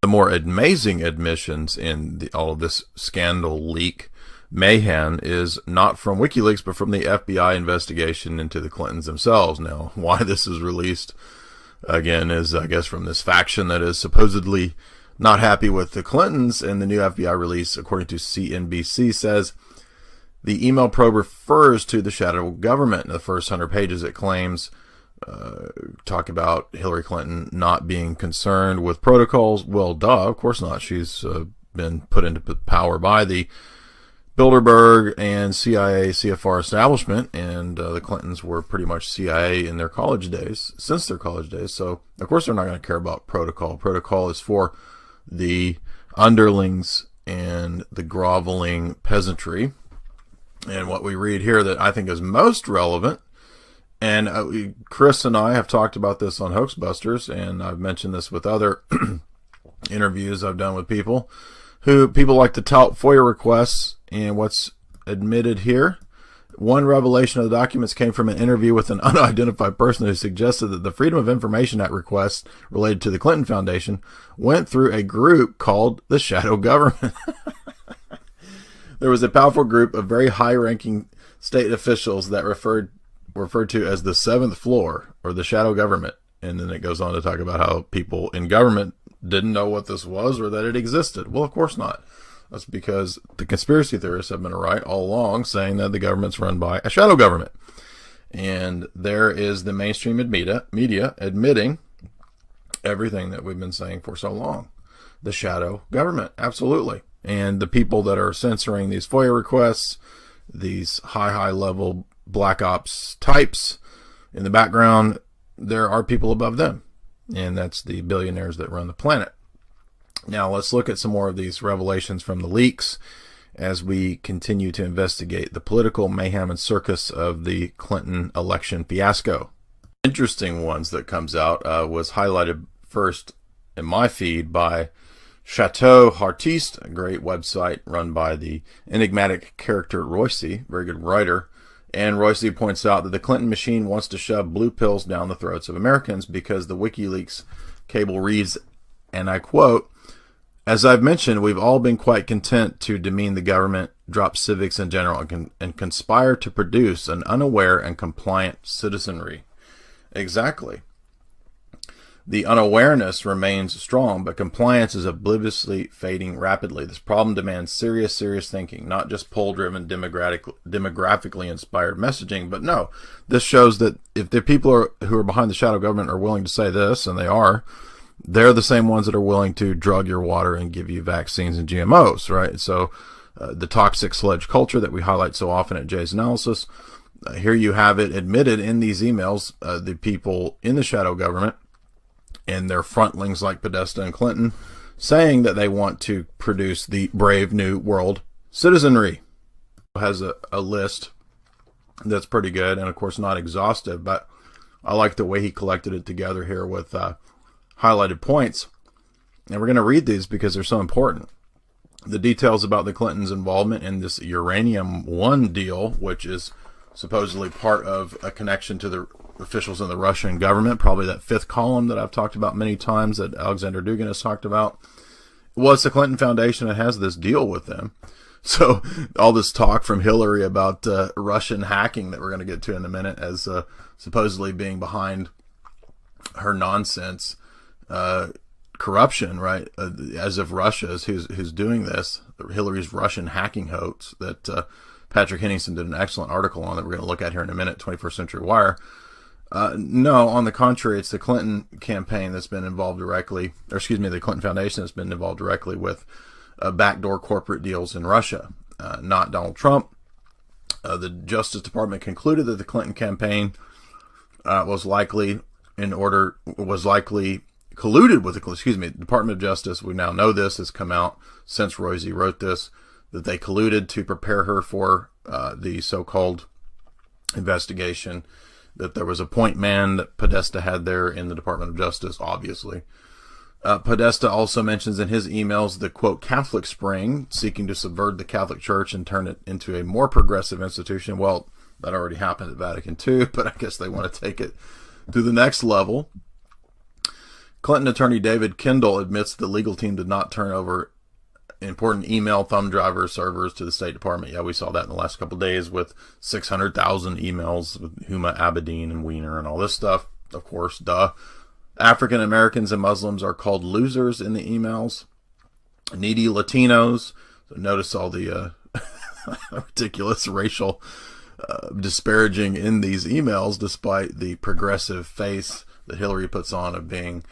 The more amazing admissions in all of this scandal leak mayhem is not from Wikileaks, but from the FBI investigation into the Clintons themselves. Now, why this is released, again, is, I guess, from this faction that is supposedly not happy with the Clintons. And the new FBI release, according to CNBC, says the email probe refers to the shadow government. In the first 100 pages, it claims talk about Hillary Clinton not being concerned with protocols. Well, duh, of course not. She's been put into power by the Bilderberg and CIA CFR establishment, and the Clintons were pretty much CIA in their college days, since their college days. So, of course, they're not going to care about protocol. Protocol is for the underlings and the groveling peasantry. And what we read here that I think is most relevant, and Chris and I have talked about this on Hoaxbusters, and I've mentioned this with other interviews I've done with people like to tout FOIA requests. And what's admitted here, one revelation of the documents came from an interview with an unidentified person who suggested that the Freedom of Information Act requests related to the Clinton Foundation went through a group called the Shadow Government. There was a powerful group of very high-ranking state officials that referred to as the seventh floor, or the shadow government. And then it goes on to talk about how people in government didn't know what this was or that it existed. Well, of course not. That's because the conspiracy theorists have been right all along, saying that the government's run by a shadow government. And there is the mainstream media admitting everything that we've been saying for so long. The shadow government, absolutely. And the people that are censoring these FOIA requests, these high level black ops types in the background, there are people above them. And that's the billionaires that run the planet. Now let's look at some more of these revelations from the leaks as we continue to investigate the political mayhem and circus of the Clinton election fiasco. Interesting ones that comes out was highlighted first in my feed by Chateau Artiste, a great website run by the enigmatic character Royce, very good writer. And Royce points out that the Clinton machine wants to shove blue pills down the throats of Americans because the WikiLeaks cable reads, and I quote, "As I've mentioned, we've all been quite content to demean the government, drop civics in general, and conspire to produce an unaware and compliant citizenry." Exactly. The unawareness remains strong, but compliance is obliviously fading rapidly. This problem demands serious thinking, not just poll-driven, demographically inspired messaging. But no, this shows that if the people who are behind the shadow government are willing to say this, and they are, they're the same ones that are willing to drug your water and give you vaccines and GMOs, right? So the toxic sledge culture that we highlight so often at Jay's Analysis, here you have it admitted in these emails, the people in the shadow government and their frontlings like Podesta and Clinton saying that they want to produce the brave new world citizenry. It has a list that's pretty good and, of course, not exhaustive, but I like the way he collected it together here with highlighted points. And we're going to read these because they're so important. The details about the Clintons' involvement in this Uranium One deal, which is supposedly part of a connection to the officials in the Russian government, probably that fifth column that I've talked about many times that Alexander Dugin has talked about. Well, it's the Clinton Foundation that has this deal with them. So all this talk from Hillary about Russian hacking that we're going to get to in a minute as supposedly being behind her nonsense corruption, right? As if Russia is who's doing this. Hillary's Russian hacking hoax that Patrick Henningsen did an excellent article on that we're going to look at here in a minute, 21st Century Wire. No, on the contrary, it's the Clinton campaign that's been involved directly, or excuse me, the Clinton Foundation that's been involved directly with backdoor corporate deals in Russia, not Donald Trump. The Justice Department concluded that the Clinton campaign was likely colluded with the Department of Justice. We now know this has come out since Royce wrote this, that they colluded to prepare her for the so-called investigation, that there was a point man that Podesta had there in the Department of Justice, obviously. Podesta also mentions in his emails the, quote, Catholic Spring, seeking to subvert the Catholic Church and turn it into a more progressive institution. Well, that already happened at Vatican II, but I guess they want to take it to the next level. Clinton attorney David Kendall admits the legal team did not turn over important email thumb driver servers to the State Department. Yeah, we saw that in the last couple of days with 600,000 emails with Huma Abedin and Wiener and all this stuff. Of course, duh. African Americans and Muslims are called losers in the emails. Needy Latinos. So notice all the ridiculous racial disparaging in these emails, despite the progressive face that Hillary puts on of being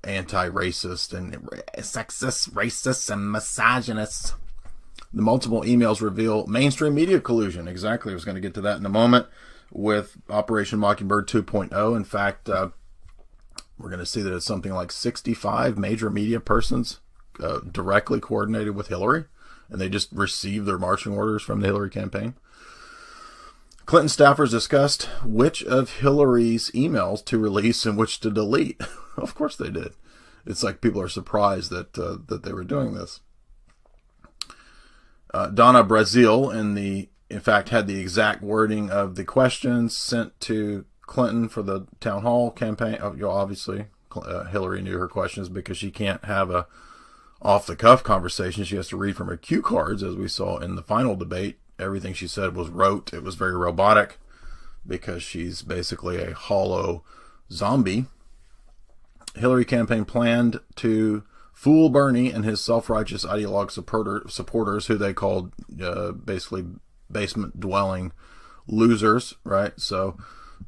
anti-racist and sexist, racist, and misogynist. The multiple emails reveal mainstream media collusion. Exactly. I was going to get to that in a moment with Operation Mockingbird 2.0. In fact, we're going to see that it's something like 65 major media persons directly coordinated with Hillary, and they just received their marching orders from the Hillary campaign. Clinton staffers discussed which of Hillary's emails to release and which to delete. Of course they did. It's like people are surprised that that they were doing this. Donna Brazile, in fact, had the exact wording of the questions sent to Clinton for the town hall campaign. Obviously, Hillary knew her questions because she can't have a off-the-cuff conversation. She has to read from her cue cards, as we saw in the final debate. Everything she said was rote. It was very robotic because she's basically a hollow zombie. Hillary campaign planned to fool Bernie and his self-righteous ideologue supporters, who they called basically basement-dwelling losers, right? So,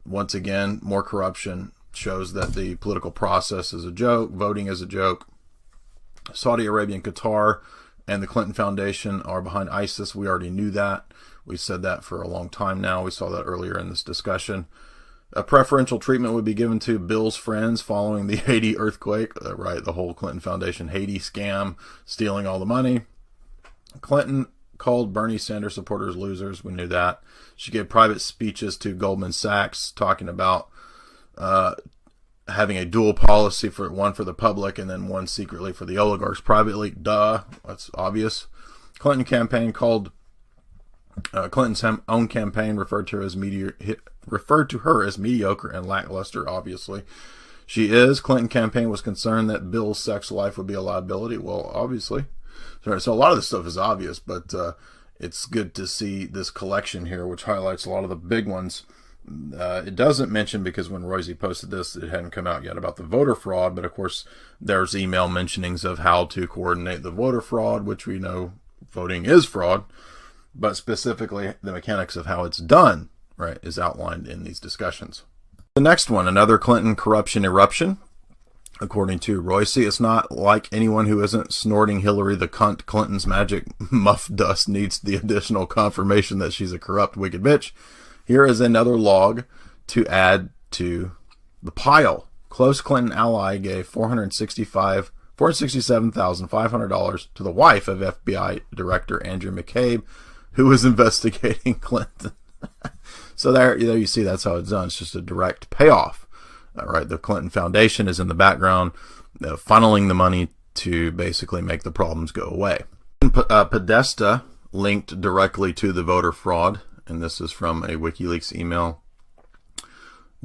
once again, more corruption shows that the political process is a joke, voting is a joke. Saudi Arabia and Qatar and the Clinton Foundation are behind ISIS. We already knew that. We said that for a long time now. We saw that earlier in this discussion. A preferential treatment would be given to Bill's friends following the Haiti earthquake, right? The whole Clinton Foundation Haiti scam, stealing all the money. Clinton called Bernie Sanders supporters losers. We knew that. She gave private speeches to Goldman Sachs talking about having a dual policy, one for the public and then one secretly for the oligarchs privately. Duh, that's obvious. Clinton's own campaign referred to her as mediocre and lackluster. Obviously, she is. Clinton campaign was concerned that Bill's sex life would be a liability. Well, obviously, so a lot of this stuff is obvious, but it's good to see this collection here, which highlights a lot of the big ones. It doesn't mention, because when Royce posted this, it hadn't come out yet, about the voter fraud, but of course there's email mentionings of how to coordinate the voter fraud, which we know voting is fraud, but specifically the mechanics of how it's done, right, is outlined in these discussions. The next one, another Clinton corruption eruption. According to Royce, it's not like anyone who isn't snorting Hillary the cunt Clinton's magic muff dust needs the additional confirmation that she's a corrupt, wicked bitch. Here is another log to add to the pile. Close Clinton ally gave $467,500 to the wife of FBI Director Andrew McCabe, who was investigating Clinton. So there you see, that's how it's done. It's just a direct payoff. Right, the Clinton Foundation is in the background, funneling the money to basically make the problems go away. Podesta linked directly to the voter fraud, and this is from a WikiLeaks email.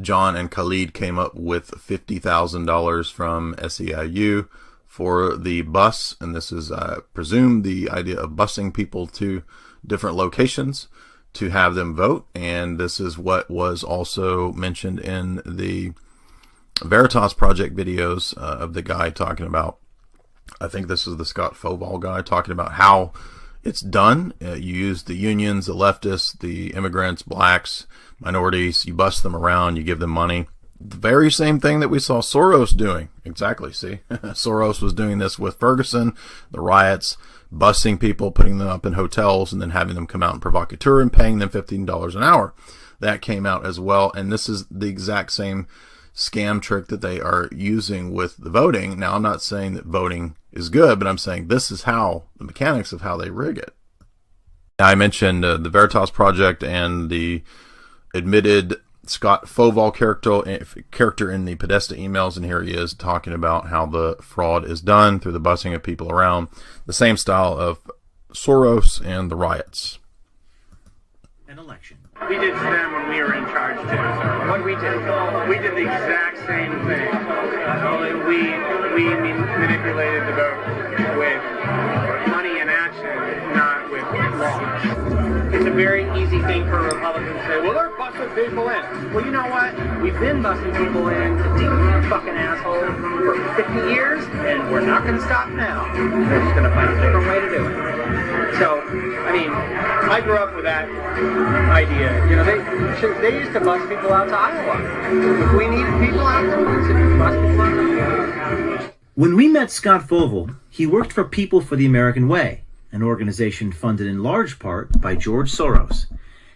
John and Khalid came up with $50,000 from SEIU for the bus, and this is, I presume, the idea of busing people to different locations to have them vote, and this is what was also mentioned in the Veritas Project videos of the guy talking about, I think this is the Scott Foval guy, talking about how it's done. You use the unions, the leftists, the immigrants, blacks, minorities, you bust them around, you give them money. The very same thing that we saw Soros doing. Exactly, see? Soros was doing this with Ferguson, the riots, busing people, putting them up in hotels, and then having them come out and provocateur and paying them $15 an hour. That came out as well, and this is the exact same scam trick that they are using with the voting. Now, I'm not saying that voting is good, but I'm saying this is how, the mechanics of how they rig it. Now, I mentioned the Veritas Project and the admitted Scott Foval character in the Podesta emails, and here he is talking about how the fraud is done through the busing of people around, the same style of Soros and the riots. An election. We did to them when we were in charge too. What did we do? We did the exact same thing. Only we manipulated the vote with money and action, not with laws. It's a very easy thing for Republicans to say, well, they're busting people in. Well, you know what? We've been busting people in, you fucking asshole, for 50 years, and we're not going to stop now. We're just going to find a different way to do it. So, I mean, I grew up with that idea. You know, they used to bus people out to Iowa. If we needed people out there, we used to bus people out there. When we met Scott Foval, he worked for People for the American Way, an organization funded in large part by George Soros.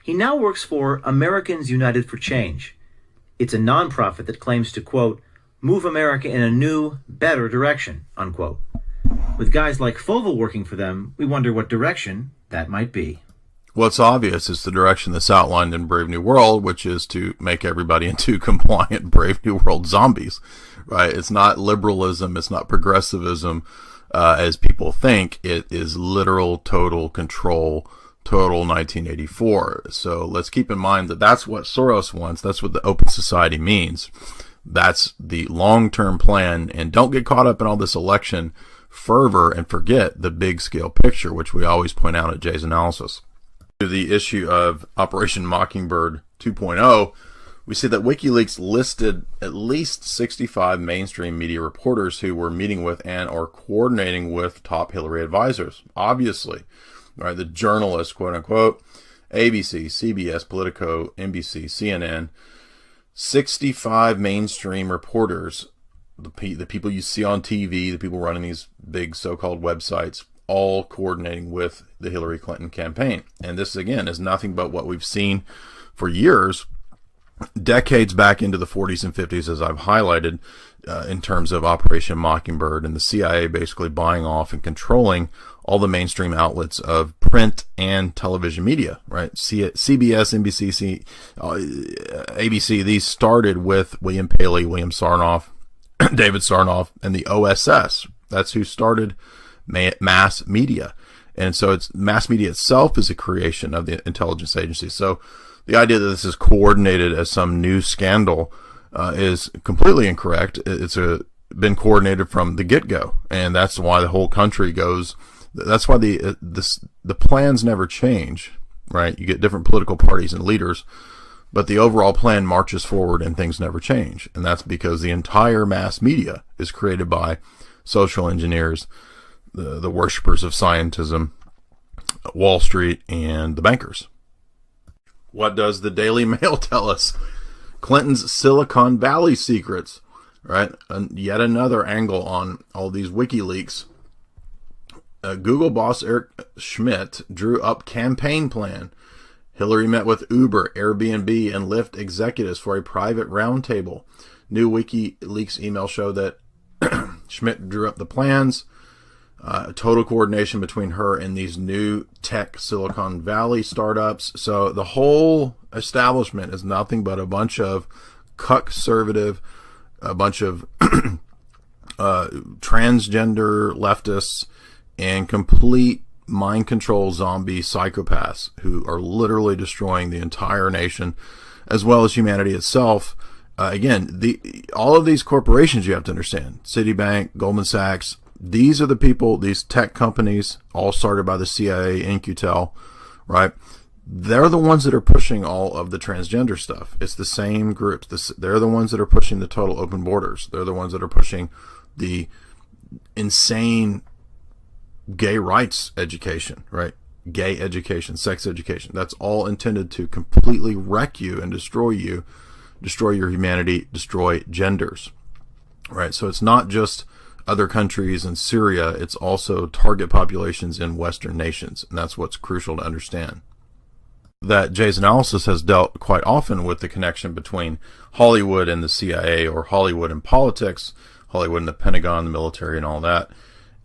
He now works for Americans United for Change. It's a nonprofit that claims to, quote, move America in a new, better direction, unquote. With guys like Fovel working for them, we wonder what direction that might be. What's obvious is the direction that's outlined in Brave New World, which is to make everybody into compliant Brave New World zombies, right? It's not liberalism. It's not progressivism, as people think. It is literal total control, total 1984. So let's keep in mind that that's what Soros wants. That's what the open society means. That's the long-term plan. And don't get caught up in all this election fervor and forget the big scale picture, which we always point out at Jay's analysis. To the issue of Operation Mockingbird 2.0, we see that WikiLeaks listed at least 65 mainstream media reporters who were meeting with and or coordinating with top Hillary advisors. Obviously, right, the journalists, quote unquote, ABC, CBS, Politico, NBC, CNN, 65 mainstream reporters, the people you see on TV, the people running these big so-called websites, all coordinating with the Hillary Clinton campaign. And this, again, is nothing but what we've seen for years, decades back into the 40s and 50s, as I've highlighted, in terms of Operation Mockingbird and the CIA basically buying off and controlling all the mainstream outlets of print and television media, right? CBS, NBC, ABC, these started with William Paley, William Sarnoff, David Sarnoff, and the OSS. That's who started mass media. And so it's mass media itself is a creation of the intelligence agency. So the idea that this is coordinated as some new scandal is completely incorrect. It's been coordinated from the get-go, and that's why the whole country goes. That's why the plans never change, right? You get different political parties and leaders, but the overall plan marches forward and things never change. And that's because the entire mass media is created by social engineers, the worshippers of scientism, Wall Street, and the bankers. What does the Daily Mail tell us? Clinton's Silicon Valley secrets, right? And yet another angle on all these WikiLeaks. Google boss Eric Schmidt drew up campaign plan. Hillary met with Uber, Airbnb, and Lyft executives for a private roundtable. New WikiLeaks email show that Schmidt drew up the plans. Total coordination between her and these new tech Silicon Valley startups. So the whole establishment is nothing but a bunch of conservative, a bunch of transgender leftists, and complete mind control zombie psychopaths who are literally destroying the entire nation as well as humanity itself. Again, all of these corporations, you have to understand, Citibank, Goldman Sachs, these are the people, these tech companies, all started by the CIA, In-Q-Tel, right? They're the ones that are pushing all of the transgender stuff. It's the same groups. They're the ones that are pushing the total open borders. They're the ones that are pushing the insane gay rights education, right? Gay education, sex education. That's all intended to completely wreck you and destroy you, destroy your humanity, destroy genders, right? So it's not just other countries in Syria, it's also target populations in Western nations, and that's what's crucial to understand. That Jay's analysis has dealt quite often with the connection between Hollywood and the CIA, or Hollywood and politics, Hollywood and the Pentagon, the military, and all that.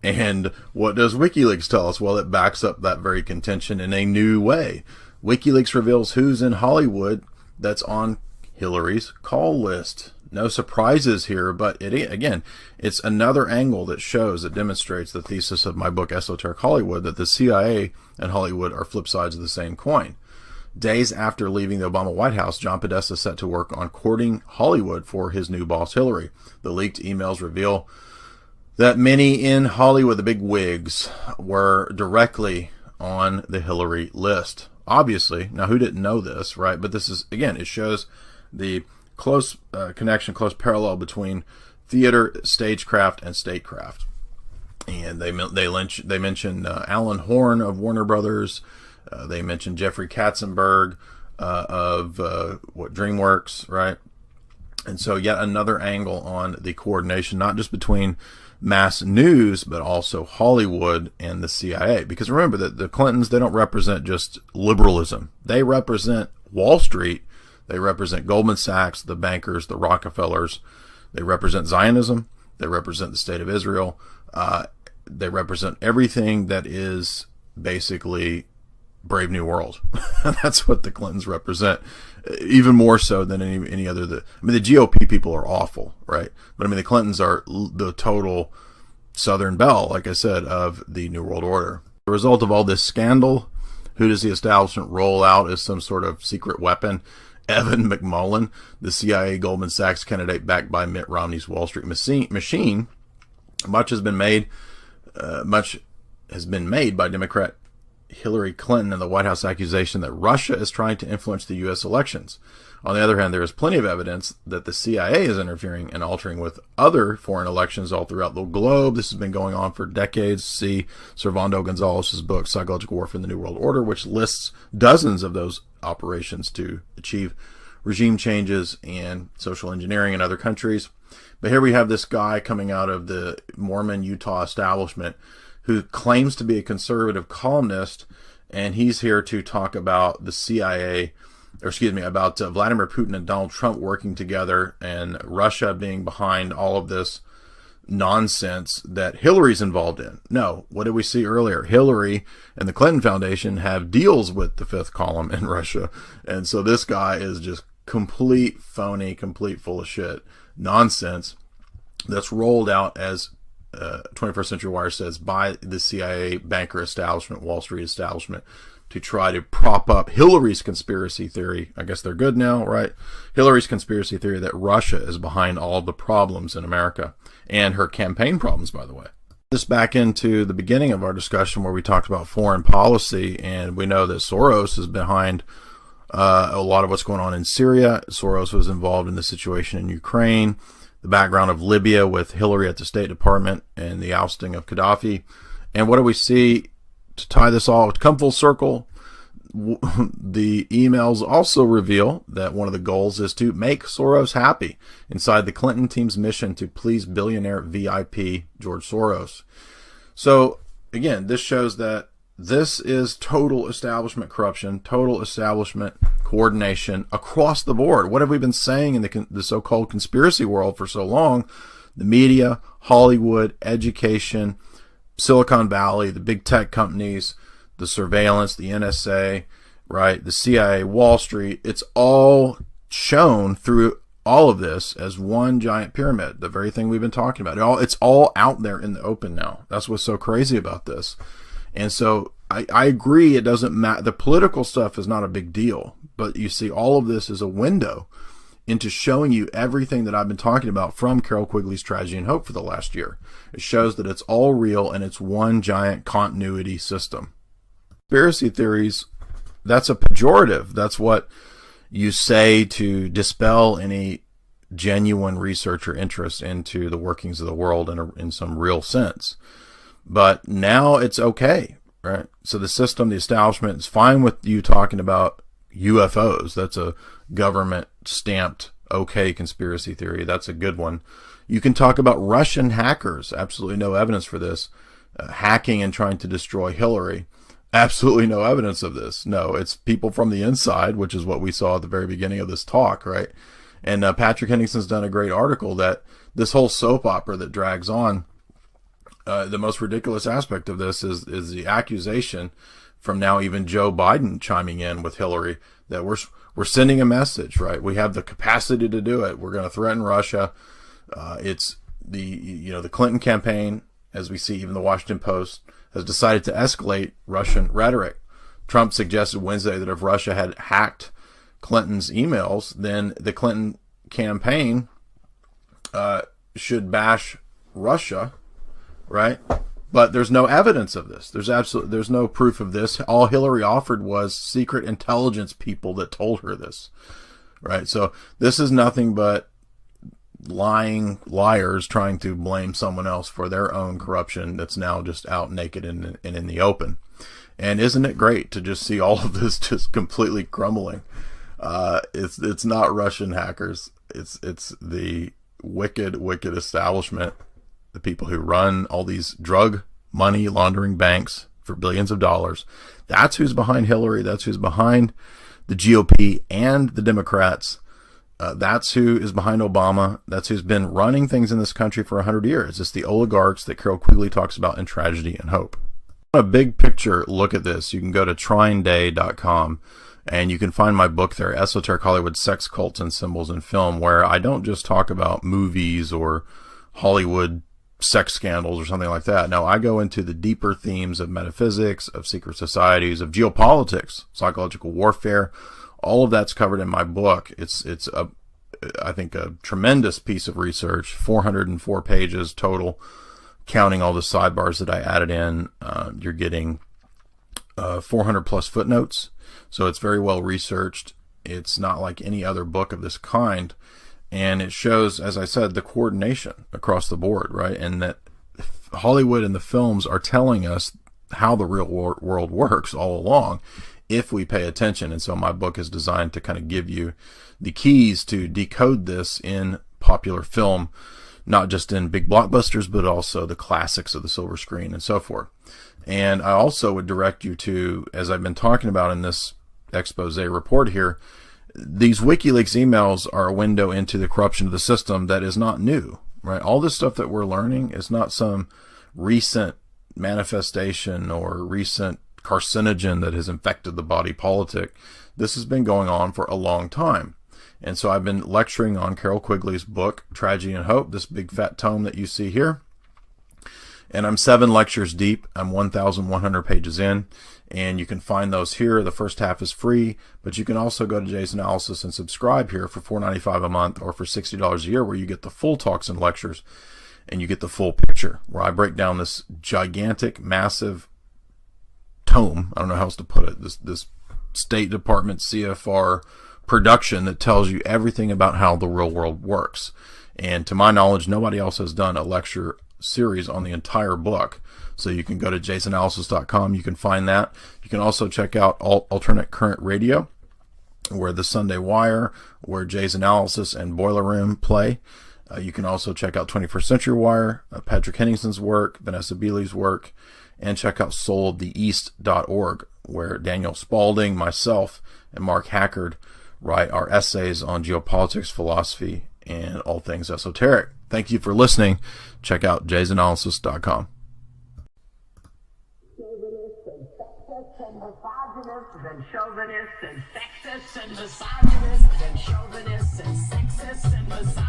And what does WikiLeaks tell us? Well, it backs up that very contention in a new way. WikiLeaks reveals who's in Hollywood that's on Hillary's call list. No surprises here, but again, it's another angle that shows, that demonstrates the thesis of my book, Esoteric Hollywood, that the CIA and Hollywood are flip sides of the same coin. Days after leaving the Obama White House, John Podesta set to work on courting Hollywood for his new boss, Hillary. The leaked emails reveal that many in Hollywood, the big wigs, were directly on the Hillary list. Obviously, now who didn't know this, right? But this is, again, it shows the close connection, close parallel between theater, stagecraft, and statecraft. And they mention Alan Horn of Warner Brothers. They mention Jeffrey Katzenberg of DreamWorks, right? And so yet another angle on the coordination, not just between mass news, but also Hollywood and the CIA. Because remember that the Clintons, they don't represent just liberalism. They represent Wall Street. They represent Goldman Sachs, the bankers, the Rockefellers. They represent Zionism. They represent the state of Israel. they represent everything that is basically Brave New World. That's what the Clintons represent, even more so than any other. The GOP people are awful, right? But I mean, the Clintons are the total Southern Belle, like I said, of the New World Order. The result of all this scandal, who does the establishment roll out as some sort of secret weapon? Evan McMullin, the CIA Goldman Sachs candidate backed by Mitt Romney's Wall Street machine. Much has been made by Democrat Hillary Clinton and the White House accusation that Russia is trying to influence the U.S. elections. On the other hand, there is plenty of evidence that the CIA is interfering and altering with other foreign elections all throughout the globe. This has been going on for decades. See Servando Gonzalez's book, Psychological Warfare in the New World Order, which lists dozens of those operations to achieve regime changes and social engineering in other countries. But here we have this guy coming out of the Mormon Utah establishment who claims to be a conservative columnist, and he's here to talk about the CIA, about Vladimir Putin and Donald Trump working together and Russia being behind all of this nonsense that Hillary's involved in. No, what did we see earlier? Hillary and the Clinton Foundation have deals with the fifth column in Russia. And so this guy is just complete phony, complete full of shit nonsense that's rolled out, as 21st Century Wire says, by the CIA banker establishment, Wall Street establishment, to try to prop up Hillary's conspiracy theory. I guess they're good now, right? Hillary's conspiracy theory that Russia is behind all the problems in America, and her campaign problems, by the way. This back into the beginning of our discussion where we talked about foreign policy, and we know that Soros is behind a lot of what's going on in Syria. Soros was involved in the situation in Ukraine, the background of Libya with Hillary at the State Department, and the ousting of Gaddafi. And what do we see to tie this all to come full circle? The emails also reveal that one of the goals is to make Soros happy inside the Clinton team's mission to please billionaire VIP George Soros. So again, this shows that this is total establishment corruption, total establishment coordination across the board. What have we been saying in the so-called conspiracy world for so long? The media, Hollywood, education, Silicon Valley, the big tech companies, the surveillance, the NSA, right, the CIA, Wall Street, it's all shown through all of this as one giant pyramid, the very thing we've been talking about. It's all out there in the open now. That's what's so crazy about this. And so I agree, it doesn't matter. The political stuff is not a big deal, but you see all of this is a window into showing you everything that I've been talking about from Carol Quigley's Tragedy and Hope for the last year. It shows that it's all real and it's one giant continuity system. Conspiracy theories, that's a pejorative. That's what you say to dispel any genuine research or interest into the workings of the world in some real sense. But now it's okay, right? So the system, the establishment is fine with you talking about UFOs. That's a government stamped okay conspiracy theory. That's a good one. You can talk about Russian hackers. Absolutely no evidence for this. Hacking and trying to destroy Hillary. Absolutely no evidence of this. No, it's people from the inside, which is what we saw at the very beginning of this talk, right? And Patrick Henningsen's done a great article that this whole soap opera that drags on, the most ridiculous aspect of this is the accusation from now even Joe Biden chiming in with Hillary that we're sending a message, right? We have the capacity to do it. We're going to threaten Russia. It's the Clinton campaign, as we see, even the Washington Post has decided to escalate Russian rhetoric. Trump suggested Wednesday that if Russia had hacked Clinton's emails, then the Clinton campaign should bash Russia, right? But there's no evidence of this. There's no proof of this. All Hillary offered was secret intelligence people that told her this, right? So this is nothing but lying liars trying to blame someone else for their own corruption that's now just out naked and in the open. And isn't it great to just see all of this just completely crumbling? It's not Russian hackers. It's the wicked establishment, the people who run all these drug money laundering banks for billions of dollars. That's who's behind Hillary. That's who's behind the GOP and the Democrats That's who is behind Obama. That's who's been running things in this country for 100 years. It's the oligarchs that Carol Quigley talks about in Tragedy and Hope. A big picture look at this. You can go to trineday.com and you can find my book there, Esoteric Hollywood Sex Cults and Symbols in Film, where I don't just talk about movies or Hollywood sex scandals or something like that. No, I go into the deeper themes of metaphysics, of secret societies, of geopolitics, psychological warfare. All of that's covered in my book. It's I think a tremendous piece of research, 404 pages total, counting all the sidebars that I added in. You're getting 400 plus footnotes. So it's very well researched. It's not like any other book of this kind. And it shows, as I said, the coordination across the board, right? And that Hollywood and the films are telling us how the real world works all along if we pay attention. And so my book is designed to kind of give you the keys to decode this in popular film, not just in big blockbusters, but also the classics of the silver screen and so forth. And I also would direct you to, as I've been talking about in this expose report here, these WikiLeaks emails are a window into the corruption of the system that is not new, right? All this stuff that we're learning is not some recent manifestation or recent carcinogen that has infected the body politic. This has been going on for a long time. And so I've been lecturing on Carol Quigley's book, Tragedy and Hope, this big fat tome that you see here. And I'm 7 lectures deep. I'm 1,100 pages in. And you can find those here. The first half is free, but you can also go to Jay's Analysis and subscribe here for $4.95 a month or for $60 a year, where you get the full talks and lectures and you get the full picture, where I break down this gigantic, massive tome. I don't know how else to put it. This State Department CFR production that tells you everything about how the real world works. And to my knowledge, nobody else has done a lecture series on the entire book. So you can go to jaysanalysis.com. You can find that. You can also check out Alternate Current Radio, where the Sunday Wire, where Jay's Analysis and Boiler Room play. You can also check out 21st Century Wire, Patrick Henningson's work, Vanessa Beeley's work, and check out souloftheeast.org, where Daniel Spalding, myself, and Mark Hackard write our essays on geopolitics, philosophy, and all things esoteric. Thank you for listening. Check out jaysanalysis.com. And chauvinists and sexists and misogynists and chauvinists and sexists and misogynists.